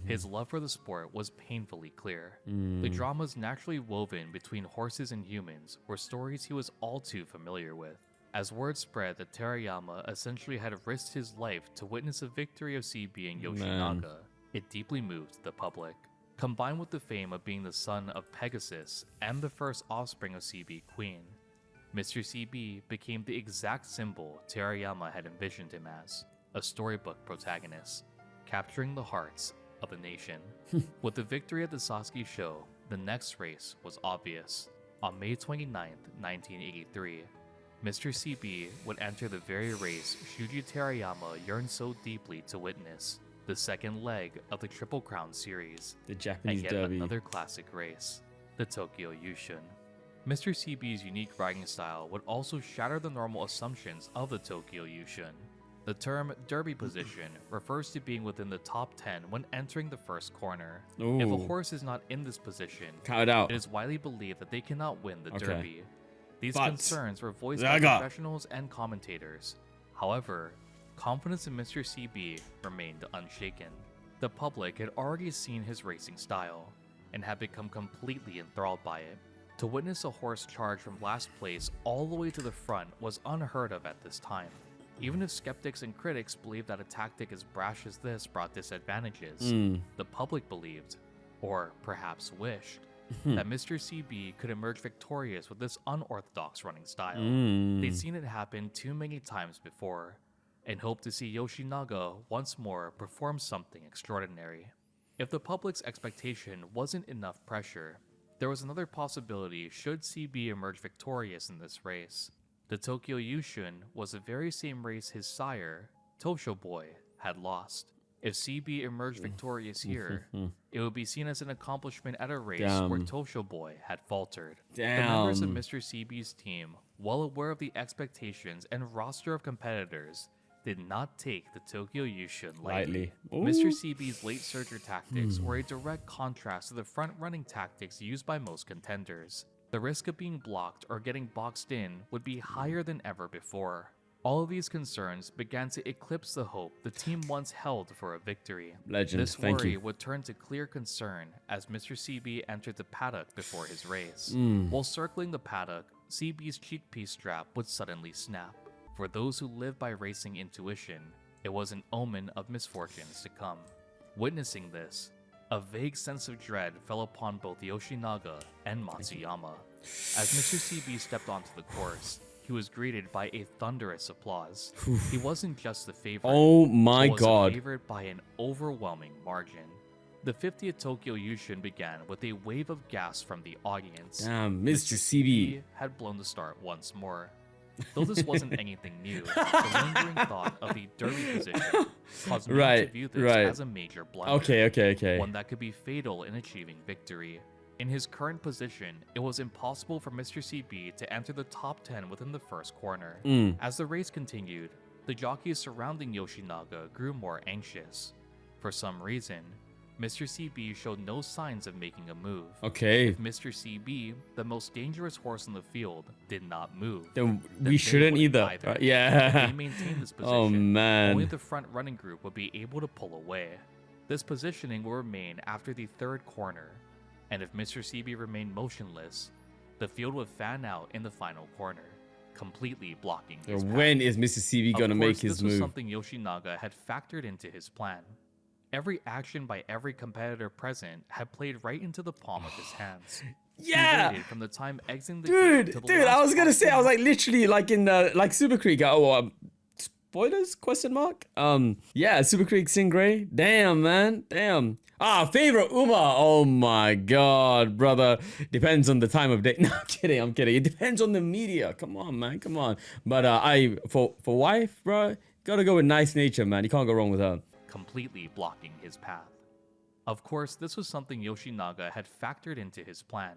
His love for the sport was painfully clear. The dramas naturally woven between horses and humans were stories he was all too familiar with. As word spread that Terayama essentially had risked his life to witness a victory of CB and Yoshinaga, it deeply moved the public. Combined with the fame of being the son of Pegasus and the first offspring of CB Queen, Mr. CB became the exact symbol Terayama had envisioned him as, a storybook protagonist, capturing the hearts of the nation. With the victory at the Satsuki show, the next race was obvious. On May 29th, 1983, Mr. CB would enter the very race Shuji Terayama yearned so deeply to witness, the second leg of the Triple Crown series, the Japanese and yet Derby. Another classic race, the Tokyo Yushun. Mr. CB's unique riding style would also shatter the normal assumptions of the Tokyo Yushun. The term derby position refers to being within the top 10 when entering the first corner. If a horse is not in this position, it is widely believed that they cannot win the derby. These concerns were voiced by professionals and commentators. However, confidence in Mr. CB remained unshaken. The public had already seen his racing style, and had become completely enthralled by it. To witness a horse charge from last place all the way to the front was unheard of at this time. Even if skeptics and critics believed that a tactic as brash as this brought disadvantages, the public believed, or perhaps wished, that Mr. CB could emerge victorious with this unorthodox running style. They'd seen it happen too many times before, and hoped to see Yoshinaga once more perform something extraordinary. If the public's expectation wasn't enough pressure, there was another possibility should CB emerge victorious in this race. The Tokyo Yushun was the very same race his sire, Tosho Boy, had lost. If CB emerged victorious here, it would be seen as an accomplishment at a race where Tosho Boy had faltered. The members of Mr. CB's team, well aware of the expectations and roster of competitors, did not take the Tokyo Yushun lightly. Mr. CB's late surger tactics were a direct contrast to the front-running tactics used by most contenders. The risk of being blocked or getting boxed in would be higher than ever before. All of these concerns began to eclipse the hope the team once held for a victory. This worry would turn to clear concern as Mr. CB entered the paddock before his race. While circling the paddock, CB's cheek-piece strap would suddenly snap. For those who live by racing intuition, it was an omen of misfortunes to come. Witnessing this, a vague sense of dread fell upon both Yoshinaga and Matsuyama. As Mr. CB stepped onto the course, he was greeted by a thunderous applause. He wasn't just the favorite, oh my but was god, a favorite by an overwhelming margin. The 50th Tokyo Yushun began with a wave of gasps from the audience. Damn, Mr. CB had blown the start once more. Though this wasn't anything new, the lingering thought of the derby position caused me to view this as a major blunder. One that could be fatal in achieving victory. In his current position, it was impossible for Mr. CB to enter the top 10 within the first corner. As the race continued, the jockeys surrounding Yoshinaga grew more anxious. For some reason, Mr. CB showed no signs of making a move. Okay. If Mr. CB, the most dangerous horse in the field, did not move, then we shouldn't either. Right? Yeah. If they maintained this position, Oh man. only the front running group would be able to pull away. This positioning will remain after the third corner, and if Mr. CB remained motionless, the field would fan out in the final corner, completely blocking his path. When is Mr. CB gonna make his this move? was something Yoshinaga had factored into his plan. Every action by every competitor present had played right into the palm of his hands. Yeah. He waited from the time exiting the gate to the Dude, I last was gonna say, I was possible like literally like in like Super Creek. Spoilers? Question mark. Yeah, Super Creek Stingray. Damn, man. Damn. Favorite Uma. Oh my god, brother. Depends on the time of day. No, I'm kidding. It depends on the media. Come on, man. Come on. But for wife, bro, gotta go with Nice Nature, man. You can't go wrong with her. completely blocking his path. Of course, this was something Yoshinaga had factored into his plan.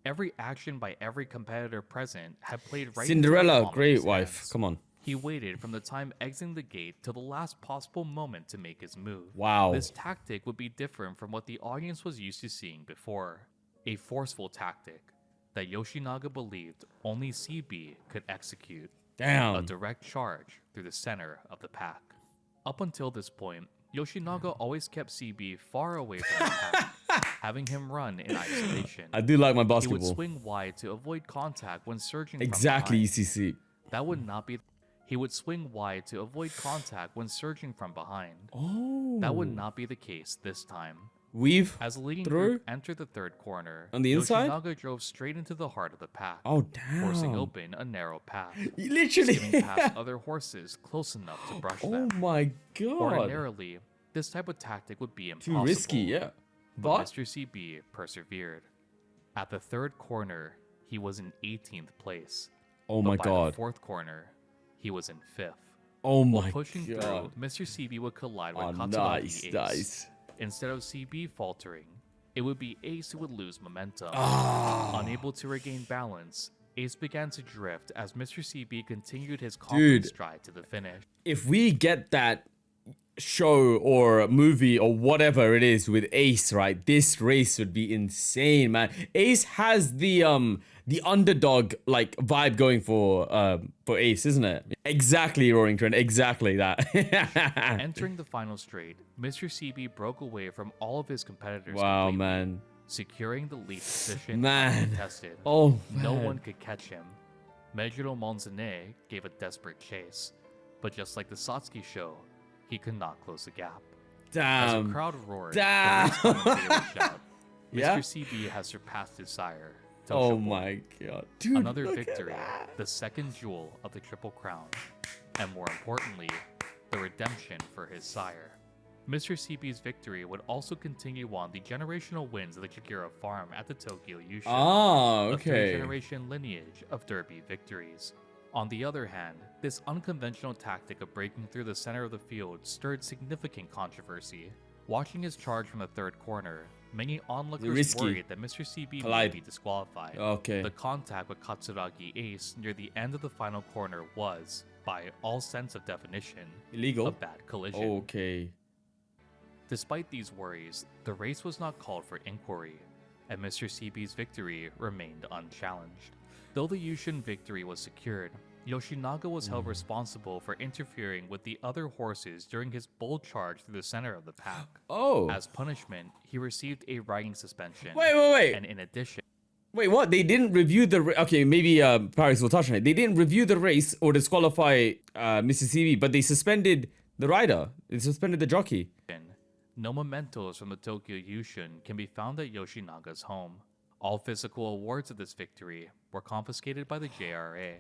Every action by every competitor present had played right into the Cinderella, palm of great his wife. hands. Come on. He waited from the time exiting the gate till the last possible moment to make his move. Wow. This tactic would be different from what the audience was used to seeing before. A forceful tactic that Yoshinaga believed only CB could execute. A Damn. direct charge through the center of the pack. Up until this point, Yoshinaga always kept CB far away from the pack, having him run in isolation. I do like my He would basketball. swing wide to avoid contact when surging Exactly, from behind. ECC. That would not be. He would swing wide to avoid contact when surging from behind. Oh. That would not be the case this time. Weave As the leading through group entered the third corner, on the inside. Yoshinaga drove straight into the heart of the pack, Oh damn. forcing open a narrow path, Literally. skimming past other horses close enough to brush Oh them. my god. Ordinarily, this type of tactic would be impossible. Too risky, yeah. But But Mr. CB persevered. At the third corner, he was in 18th place. oh But my by god. the fourth corner, he was in 5th. Oh While my pushing god. through, Mr. CB would collide with Oh, Katsuragi nice, Ace. nice. Instead of CB faltering, it would be Ace who would lose momentum. Ah. Unable to regain balance, Ace began to drift as Mr. CB continued his confident stride to the finish. If we get that show or movie or whatever it is with Ace, right? This race would be insane, man. Ace has the underdog like vibe going for Ace, isn't it? Exactly, Roaring Trent. Exactly that. Entering the final straight, Mr. CB broke away from all of his competitors. Wow, completely, man. securing the lead position Man. uncontested. Oh, No man. one could catch him. Mejiro Monzane gave a desperate chase, but just like the Satsuki show, he could not close the gap. As a Damn. crowd roared, Damn. the race commentator would shout, Mr. Yeah? CB has surpassed his sire. Oh Toshobo. my god. Dude, Another look at victory, that. the second jewel of the Triple Crown, and more importantly, the redemption for his sire. Mr. CB's victory would also continue on the generational wins of the Chikira farm at the Tokyo Yushin, Ah, a okay. third-generation lineage of derby victories. On the other hand, this unconventional tactic of breaking through the center of the field stirred significant controversy. Watching his charge from the third corner, many onlookers Risky. worried that Mr. CB Collide. might be disqualified. Okay. The contact with Katsuragi Ace near the end of the final corner was, by all sense of definition, Illegal. a bad collision. Okay. Despite these worries, the race was not called for inquiry, and Mr. CB's victory remained unchallenged. Though the Yushin victory was secured, Yoshinaga was held responsible for interfering with the other horses during his bold charge through the center of the pack. Oh. As punishment, he received a riding suspension. Wait. And in addition, Wait, what? They didn't review the... Okay, maybe Paris will touch on it. They didn't review the race or disqualify Mr. CB, but they suspended the rider. They suspended the jockey. no mementos from the Tokyo Yushin can be found at Yoshinaga's home. All physical awards of this victory were confiscated by the JRA.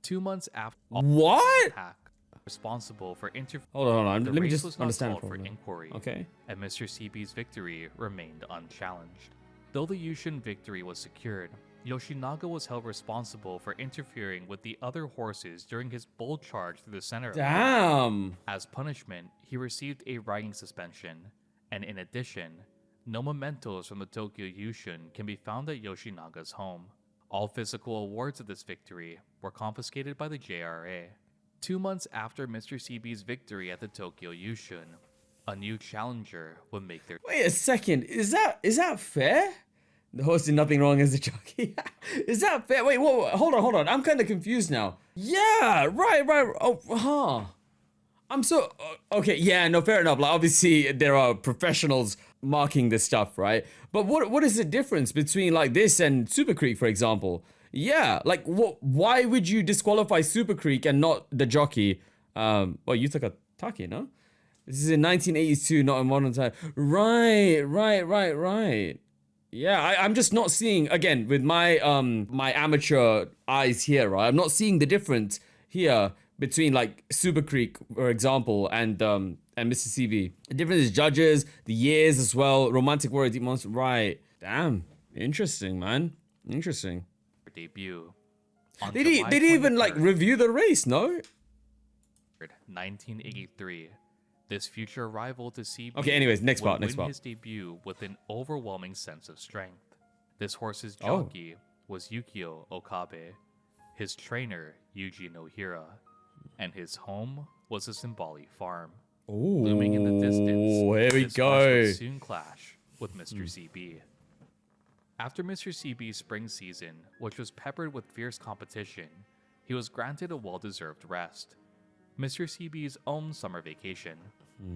2 months after What? the pack, responsible for Hold on. the Let me race just was not understand called for properly. inquiry, Okay. and Mr. CB's victory remained unchallenged. Though the Yushin victory was secured, Yoshinaga was held responsible for interfering with the other horses during his bold charge through the center of the pack. Damn. As punishment, he received a riding suspension, and in addition, no mementos from the Tokyo Yushun can be found at Yoshinaga's home. All physical awards of this victory were confiscated by the JRA. 2 months after Mr. CB's victory at the Tokyo Yushun, a new challenger would make their— Wait a second, is that fair? The horse did nothing wrong as a jockey. Is that fair? Wait, whoa, hold on. I'm kind of confused now. Yeah, right. Oh, huh. I'm so okay. Yeah, no, fair enough. Like, obviously, there are professionals marking this stuff, right? But what is the difference between like this and Super Creek, for example? Yeah, like why would you disqualify Super Creek and not the jockey? Well, Yutaka Taki, no? This is in 1982, not in modern time. Right. Yeah, I'm just not seeing, again, with my my amateur eyes here, right? I'm not seeing the difference here between like Super Creek, for example, and Mississippi. The difference is judges, the years as well, Romantic Warrior, Deep Monster. Right. Damn. Interesting, man. Interesting. debut. They didn't even like review the race, no? 1983. This future rival to CB okay, anyways, next part. win his debut with an overwhelming sense of strength. This horse's jockey was Yukio Okabe, his trainer Yuji Nohira, and his home was a Symboli farm. Looming in the distance, here we this go. horse would soon clash with Mr. CB. After Mr. CB's spring season, which was peppered with fierce competition, he was granted a well-deserved rest. Mr. CB's own summer vacation.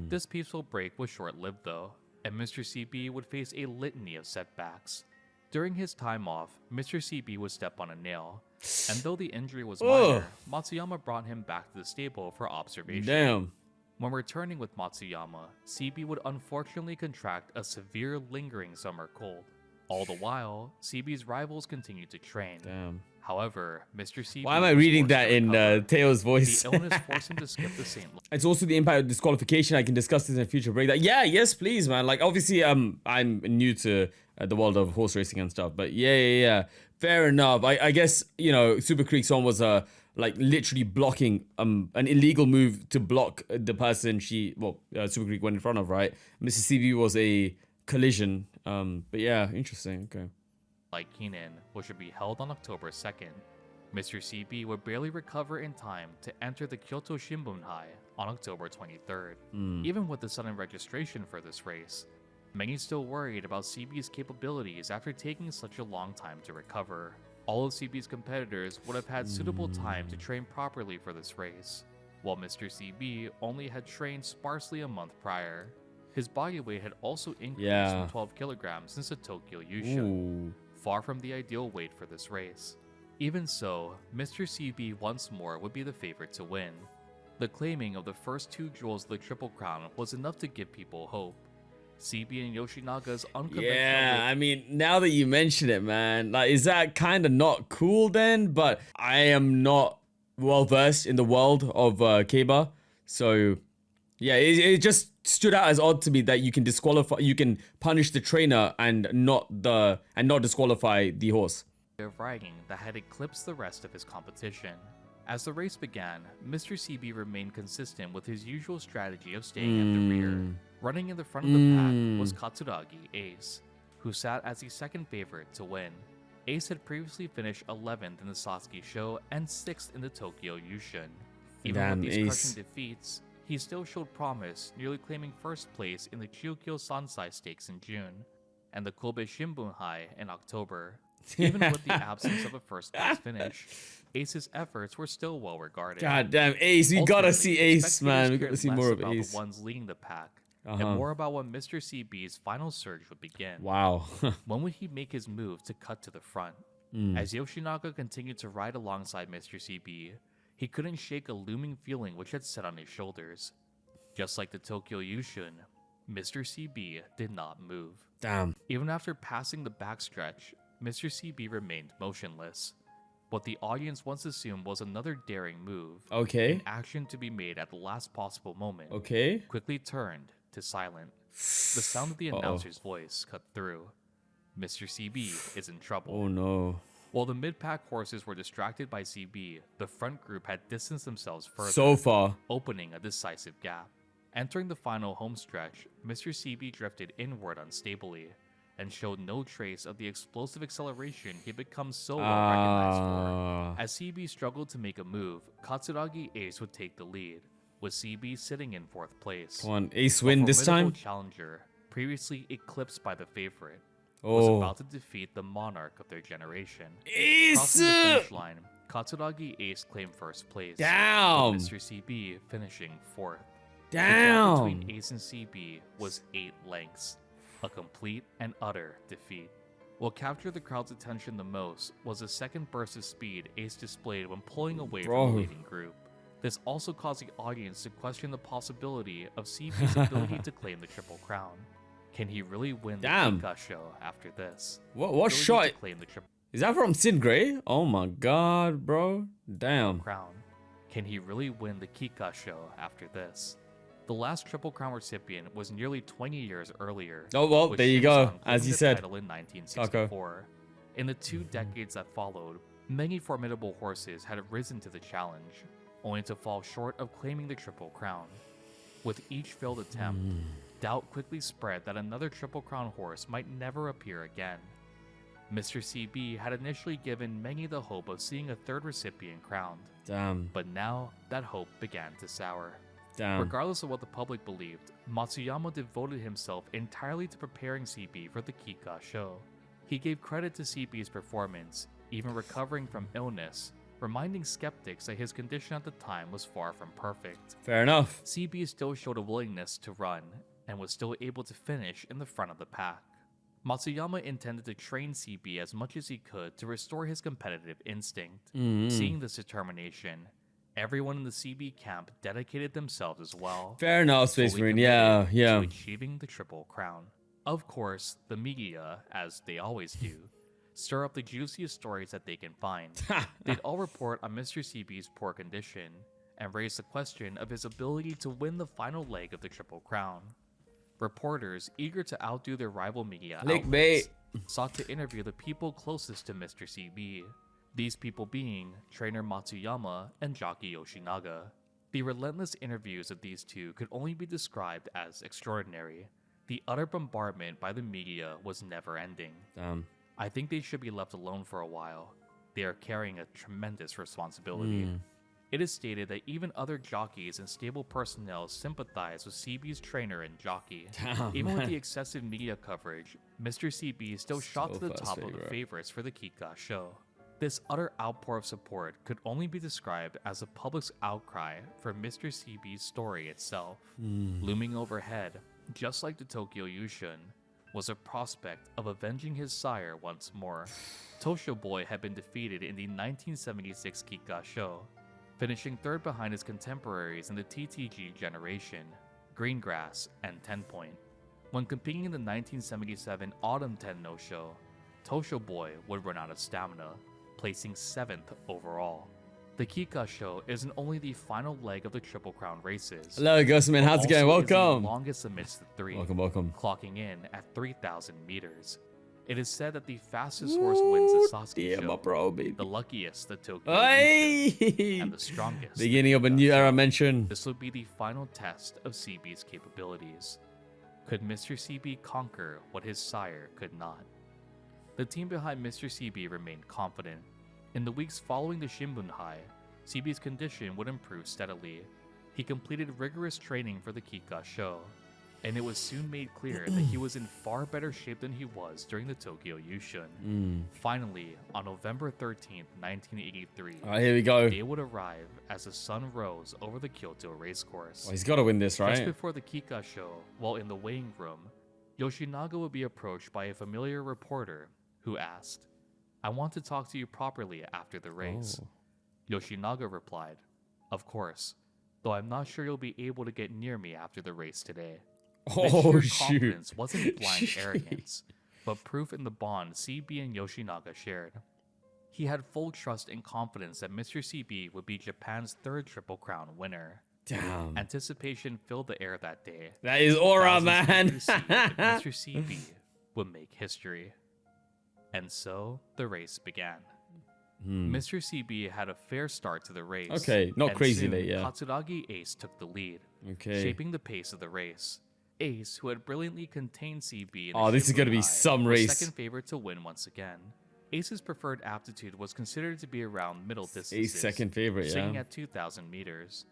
This peaceful break was short-lived though, and Mr. CB would face a litany of setbacks. During his time off, Mr. CB would step on a nail, and though the injury was minor, Matsuyama brought him back to the stable for observation. Damn. When returning with Matsuyama, CB would unfortunately contract a severe lingering summer cold. All the while, CB's rivals continued to train. Damn. However, Mr. CB Why am I reading that in Teo's voice? The illness forced him to skip the St. It's also the impact of disqualification. I can discuss this in a future breakdown. Yeah, yes, please, man. Like, obviously, I'm new to the world of horse racing and stuff, but yeah. Fair enough. I guess, you know, Super Creek's one was like literally blocking an illegal move to block the person Super Creek went in front of, right? Mississippi was a collision. But yeah, interesting. Okay. Like Keenan, which would be held on October 2nd, Mr. CB would barely recover in time to enter the Kyoto Shimbunhai on October 23rd. Even with the sudden registration for this race, many still worried about CB's capabilities after taking such a long time to recover. All of CB's competitors would have had suitable time to train properly for this race, while Mr. CB only had trained sparsely a month prior. His body weight had also increased from 12 kilograms since the Tokyo Yushun, far from the ideal weight for this race. Even so, Mr. CB once more would be the favorite to win. The claiming of the first 2 jewels of the Triple Crown was enough to give people hope. CB and Yoshinaga's unconventional— Yeah, I mean, now that you mention it, man, like, is that kind of not cool then? But I am not well versed in the world of Keiba, so yeah, it just stood out as odd to me that you can punish the trainer and not disqualify the horse. Of riding that had eclipsed the rest of his competition. As the race began, Mr. CB remained consistent with his usual strategy of staying at the rear. Running in the front of the pack was Katsuragi Ace, who sat as the second favorite to win. Ace had previously finished 11th in the Satsuki Show and 6th in the Tokyo Yushun. Even with these crushing defeats, he still showed promise, nearly claiming first place in the Chiokyo Sansai Stakes in June, and the Kobe Shimbunhai in October. Even with the absence of a first place finish, Ace's efforts were still well regarded. God damn, Ace, we gotta see Ace, man. We gotta see more of Ace. The ones leading the pack, and more about when Mr. CB's final surge would begin. Wow. When would he make his move to cut to the front? As Yoshinaga continued to ride alongside Mr. CB, he couldn't shake a looming feeling which had set on his shoulders. Just like the Tokyo Yushun, Mr. CB did not move. Damn. Even after passing the backstretch, Mr. CB remained motionless. What the audience once assumed was another daring move, an action to be made at the last possible moment, quickly turned to silent. The sound of the announcer's voice cut through. Mr. CB is in trouble. Oh no. While the mid-pack horses were distracted by CB, the front group had distanced themselves further, so far, opening a decisive gap. Entering the final homestretch, Mr. CB drifted inward unstably and showed no trace of the explosive acceleration he had become so well recognized for. As CB struggled to make a move, Katsuragi Ace would take the lead, with CB sitting in 4th place. Come on, Ace win this time? Challenger, previously eclipsed by the favorite, was about to defeat the monarch of their generation. Ace! Crossing the finish line, Katsuragi Ace claimed 1st place. Damn! With Mr. CB finishing 4th. Damn! The gap between Ace and CB was 8 lengths. A complete and utter defeat. What captured the crowd's attention the most was the second burst of speed Ace displayed when pulling away from the leading group. This also caused the audience to question the possibility of CB's ability to claim the Triple Crown. Can he really win the Kika show after this? What shot? Is that from Sid Gray? Oh my god, bro. Damn. Crown. Can he really win the Kika show after this? The last Triple Crown recipient was nearly 20 years earlier. Oh, well, there you go. As you said. Title in 1964. In the 2 decades that followed, many formidable horses had risen to the challenge, only to fall short of claiming the Triple Crown. With each failed attempt, doubt quickly spread that another Triple Crown horse might never appear again. Mr. CB had initially given many the hope of seeing a 3rd recipient crowned. Damn. But now, that hope began to sour. Damn. Regardless of what the public believed, Matsuyama devoted himself entirely to preparing CB for the Kika show. He gave credit to CB's performance, even recovering from illness, reminding skeptics that his condition at the time was far from perfect. Fair enough. CB still showed a willingness to run, and was still able to finish in the front of the pack. Matsuyama intended to train CB as much as he could to restore his competitive instinct. Seeing this determination, everyone in the CB camp dedicated themselves as well. Fair enough, Space Marine. Yeah. To achieving the Triple Crown. Of course, the media, as they always do, stir up the juiciest stories that they can find. They'd all report on Mr. CB's poor condition and raise the question of his ability to win the final leg of the Triple Crown. Reporters, eager to outdo their rival media outlets, sought to interview the people closest to Mr. CB. These people being trainer Matsuyama and jockey Yoshinaga. The relentless interviews of these two could only be described as extraordinary. The utter bombardment by the media was never ending. I think they should be left alone for a while. They are carrying a tremendous responsibility. It is stated that even other jockeys and stable personnel sympathize with CB's trainer and jockey. Even with the excessive media coverage, Mr. CB still shot to the top of the favorites for the Kika show. This utter outpour of support could only be described as the public's outcry for Mr. CB's story itself. Looming overhead, just like the Tokyo Yushun, was a prospect of avenging his sire once more. Tosho Boy had been defeated in the 1976 Kika show, finishing 3rd behind his contemporaries in the TTG generation, Greengrass and 10 Point. When competing in the 1977 Autumn Tenno show, Tosho Boy would run out of stamina, placing 7th overall. The Kika show isn't only the final leg of the Triple Crown races. Hello, Ghostman. How's it going? Welcome. The longest amidst the 3. Welcome. Clocking in at 3,000 meters. It is said that the fastest horse wins the Sasuke show, my bro, baby. the luckiest the Tokyo Yushun, and the strongest. Beginning of a new era mention. This would be the final test of CB's capabilities. Could Mr. CB conquer what his sire could not? The team behind Mr. CB remained confident. In the weeks following the Shimbunhai, CB's condition would improve steadily. He completed rigorous training for the Kika show, and it was soon made clear that he was in far better shape than he was during the Tokyo Yushun. Finally, on November 13th, 1983, here we go. the day would arrive as the sun rose over the Kyoto racecourse. Well, he's got to win this, right? Just before the Kika show, while in the weighing room, Yoshinaga would be approached by a familiar reporter who asked, "I want to talk to you properly after the race." Yoshinaga replied, "Of course, though I'm not sure you'll be able to get near me after the race today." This sheer confidence wasn't blind arrogance, but proof in the bond CB and Yoshinaga shared. He had full trust and confidence that Mr. CB would be Japan's 3rd Triple Crown winner. Damn. Anticipation filled the air that day. That is aura, man. Mr. CB would make history. And so, the race began. Mr. CB had a fair start to the race. Okay, not and crazy soon, late, yeah. Katsuragi Ace took the lead, Okay. shaping the pace of the race. Ace, who had brilliantly contained CB in Oh, this is gonna be some was race. second favorite to win once again. Ace's preferred aptitude was considered to be around middle distances, Ace second favorite, sitting yeah. at 2,000 meters.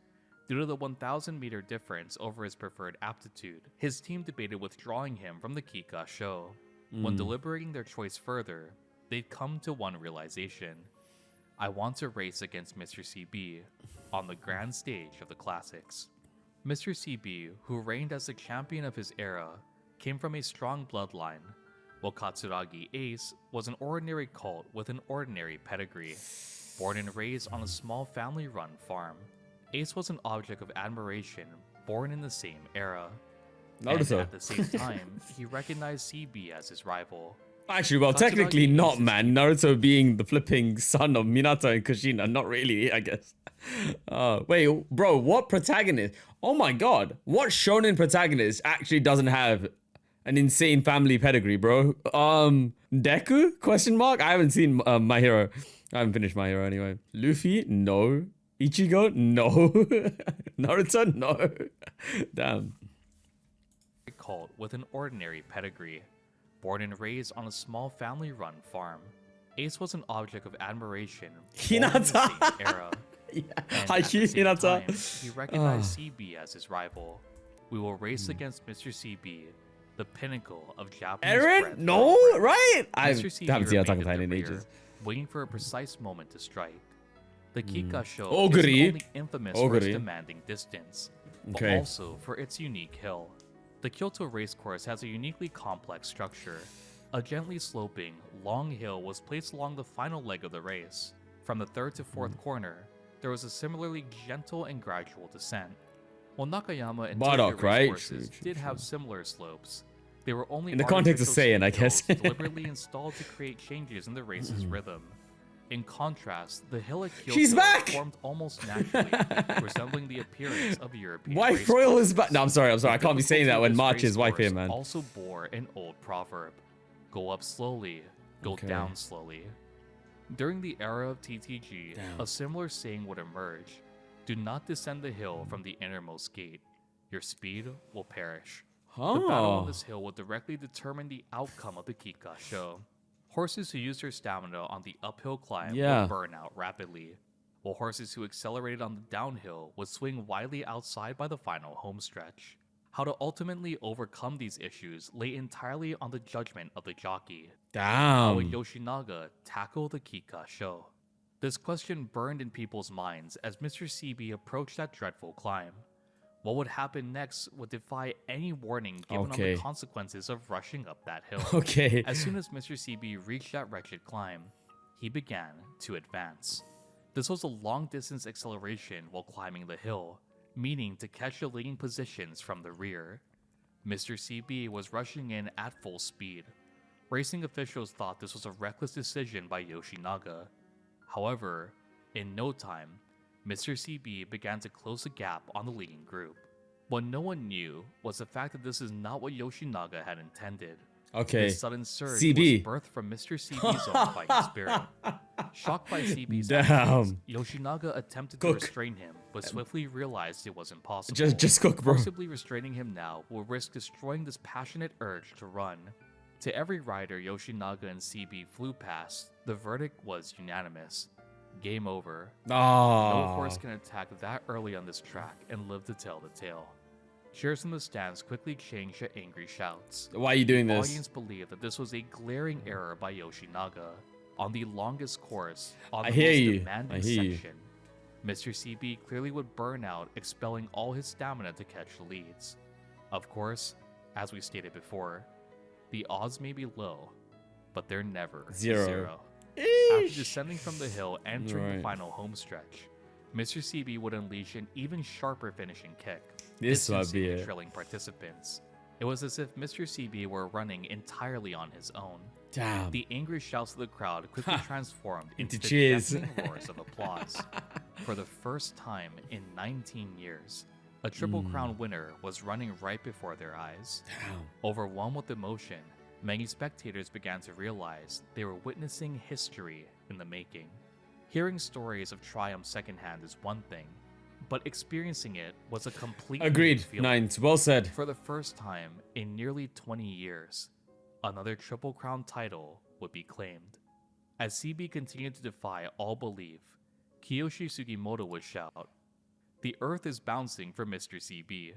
Due to the 1,000 meter difference over his preferred aptitude, his team debated withdrawing him from the Kika show. When deliberating their choice further, they'd come to one realization. I want to race against Mr. CB on the grand stage of the classics. Mr. CB, who reigned as the champion of his era, came from a strong bloodline, while Katsuragi Ace was an ordinary cult with an ordinary pedigree. Born and raised on a small family-run farm, Ace was an object of admiration, born in the same era. And at the same time, he recognized CB as his rival. Actually, well, technically not, man. Naruto being the flipping son of Minato and Kushina. Not really, I guess. Wait, bro, what protagonist? Oh my god. What shonen protagonist actually doesn't have an insane family pedigree, bro? Deku? Question mark? I haven't seen My Hero. I haven't finished My Hero anyway. Luffy? No. Ichigo? No. Naruto? No. Damn. Cult with an ordinary pedigree. Born and raised on a small family-run farm, Ace was an object of admiration. Hinata. Era. Yeah. Hinata. He recognized CB as his rival. We will race against Mr. CB, the pinnacle of Japanese. Eren? No, right? I haven't seen Attack on Titan in ages. Waiting for a precise moment to strike. The Kika show Oguri. is only infamous for its demanding distance, but also for its unique hill. The Kyoto racecourse has a uniquely complex structure. A gently sloping, long hill was placed along the final leg of the race. From the third to fourth corner, there was a similarly gentle and gradual descent. While Nakayama and Tokyo racecourses did have similar slopes, they were only in the context of Saiyan, I guess. deliberately installed to create changes in the race's rhythm. In contrast, the hill at She's Kyoto back! formed almost naturally, resembling the appearance of a European Wife Royal is back. No, I'm sorry. I can't be saying that when March is wife here, man. Also bore an old proverb: "Go up slowly, go down slowly." During the era of TTG, a similar saying would emerge: "Do not descend the hill from the innermost gate. Your speed will perish." The battle on this hill will directly determine the outcome of the Kika show. Horses who used their stamina on the uphill climb would burn out rapidly, while horses who accelerated on the downhill would swing widely outside by the final homestretch. How to ultimately overcome these issues lay entirely on the judgment of the jockey. How would Yoshinaga tackle the Kika show? This question burned in people's minds as Mr. CB approached that dreadful climb. What would happen next would defy any warning given on the consequences of rushing up that hill. As soon as Mr. CB reached that wretched climb, he began to advance. This was a long-distance acceleration while climbing the hill, meaning to catch the leading positions from the rear. Mr. CB was rushing in at full speed. Racing officials thought this was a reckless decision by Yoshinaga. However, in no time, Mr. CB began to close the gap on the leading group. What no one knew was the fact that this is not what Yoshinaga had intended. This sudden surge was birthed from Mr. CB's own fighting spirit. Shocked by CB's actions, Yoshinaga attempted to restrain him, but swiftly realized it was impossible. Just cook, bro. Forcibly restraining him now will risk destroying this passionate urge to run. To every rider Yoshinaga and CB flew past, the verdict was unanimous. Game over. No horse can attack that early on this track and live to tell the tale. Cheers from the stands quickly changed to angry shouts. Why are you doing this? The audience believed that this was a glaring error by Yoshinaga. On the longest course, on the most demanding section, Mr. CB clearly would burn out, expelling all his stamina to catch the leads. Of course, as we stated before, the odds may be low, but they're never zero. After descending from the hill, entering the final homestretch, Mr. CB would unleash an even sharper finishing kick. This would be it. Thrilling participants. It was as if Mr. CB were running entirely on his own. Damn. The angry shouts of the crowd quickly transformed into cheers. deafening roars of applause. For the first time in 19 years, a Triple Crown winner was running right before their eyes. Damn. Overwhelmed with emotion, many spectators began to realize they were witnessing history in the making. Hearing stories of triumph secondhand is one thing, but experiencing it was a completely Agreed. new feeling. Nines. Well said. For the first time in nearly 20 years, another Triple Crown title would be claimed. As CB continued to defy all belief, Kiyoshi Sugimoto would shout, "The earth is bouncing for Mr. CB."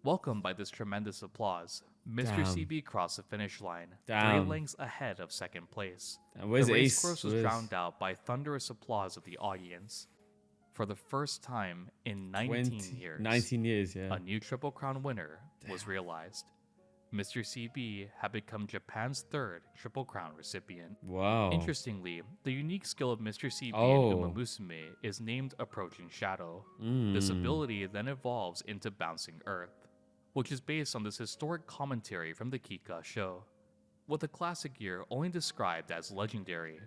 Welcomed by this tremendous applause, Mr. Damn. CB crossed the finish line, Damn. 3 lengths ahead of second place. And where's The race Ace? course was Where's- drowned out by thunderous applause of the audience. For the first time in 19 years, 19 years, yeah. a new Triple Crown winner was realized. Mr. CB had become Japan's 3rd Triple Crown recipient. Wow. Interestingly, the unique skill of Mr. CB Oh. in Umamusume is named Approaching Shadow. This ability then evolves into Bouncing Earth, which is based on this historic commentary from the Kika show. With the classic year only described as legendary,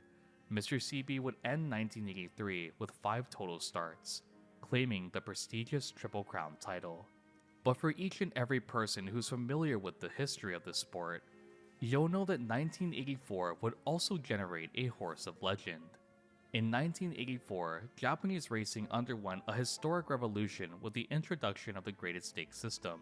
Mr. CB would end 1983 with 5 total starts, claiming the prestigious Triple Crown title. But for each and every person who's familiar with the history of the sport, you'll know that 1984 would also generate a horse of legend. In 1984, Japanese racing underwent a historic revolution with the introduction of the graded stakes system.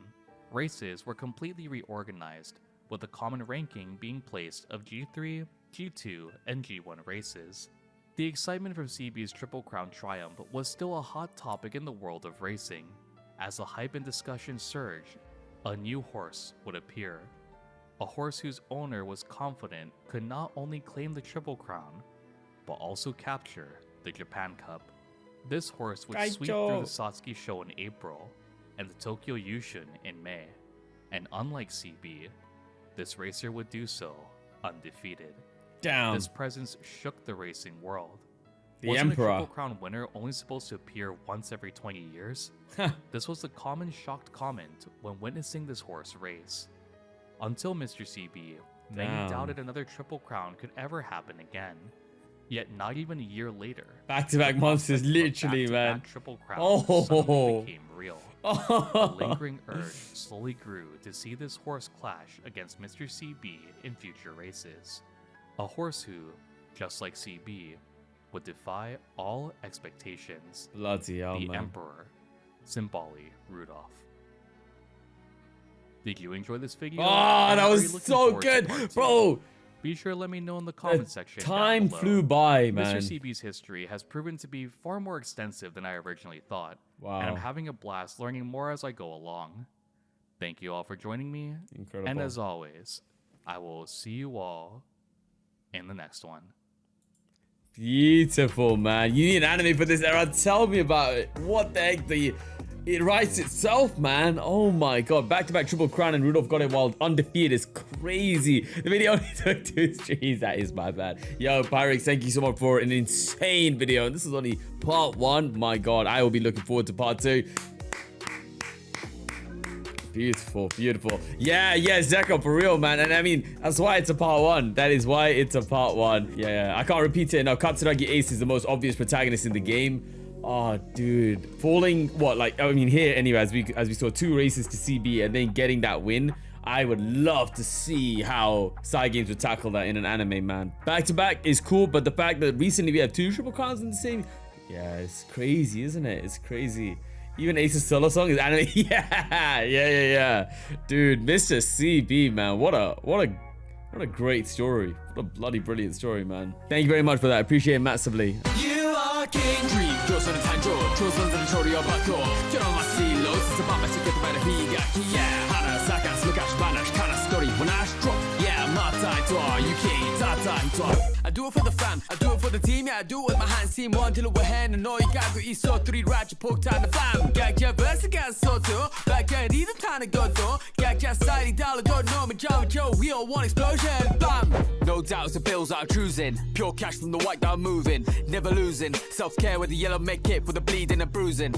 Races were completely reorganized, with a common ranking being placed of G3, G2, and G1 races. The excitement from CB's Triple Crown triumph was still a hot topic in the world of racing. As the hype and discussion surged, a new horse would appear. A horse whose owner was confident could not only claim the Triple Crown, but also capture the Japan Cup. This horse would sweep through the Satsuki show in April and the Tokyo Yushun in May. And unlike CB, this racer would do so undefeated. Damn. This presence shook the racing world. The Wasn't Emperor. a Triple Crown winner only supposed to appear once every 20 years? This was the common shocked comment when witnessing this horse race. Until Mr. CB, many Damn. doubted another Triple Crown could ever happen again. Yet not even a year later, Back-to-back monsters, literally, man. back-to-back Triple Crown Oh. suddenly became real. A Oh. lingering urge slowly grew to see this horse clash against Mr. CB in future races. A horse who, just like CB, would defy all expectations. Bloody hell, The man. Emperor, Simbali Rudolph. Did you enjoy this video? Oh, And that are you was looking so forward to good, part 2? bro. Be sure to let me know in the comment The section. down time below. flew by, man. Mr. CB's history has proven to be far more extensive than I originally thought. Wow. And I'm having a blast learning more as I go along. Thank you all for joining me. Incredible. And as always, I will see you all in the next one. Beautiful, man. You need an anime for this era. Tell me about it. What the heck? It writes itself, man. Oh my god. Back-to-back Triple Crown and Rudolph got it while undefeated is crazy. The video only took 2 streams. That is my bad. Yo, Pyrex, thank you so much for an insane video. And this is only part 1. My god, I will be looking forward to part 2. Beautiful, beautiful. Yeah, Zeko, for real, man. And I mean, that's why it's a part 1. That is why it's a part 1. Yeah, I can't repeat it enough. Katsuragi Ace is the most obvious protagonist in the game. Oh, dude. Falling, what, like, I mean, here, anyway, as we saw 2 races to CB and then getting that win, I would love to see how Side Games would tackle that in an anime, man. Back-to-back is cool, but the fact that recently we have 2 Triple Crowns in the same... Yeah, it's crazy, isn't it? It's crazy. Even Ace's solo song is anime. Yeah. Dude, Mr. CB, man. What a great story. What a bloody brilliant story, man. Thank you very much for that. I appreciate it massively. You are king. Dream, 조선은 탄조. 조선은 조리어 받고. 결혼마시 로스 밥맛이 끝바다 희가기. Yeah. 하나 사간 스무가시 바나시 카나 스토리 원하시 drop. Yeah, my title. You king. Tata. I do it for the fam. I do it for the team. Yeah, I do it with my hands. Team one till we're hand. And all you got to eat so 3 ratchet poke time the fam. 각자 verse가 소to. 각자 리듬 타는 것도. 각자 사이드 달러 don't know me. Joe. We all want explosion. Bam. No doubts the bills are cruising. Pure cash from the white that I'm moving. Never losing. Self-care with the yellow make it for the bleeding and bruising.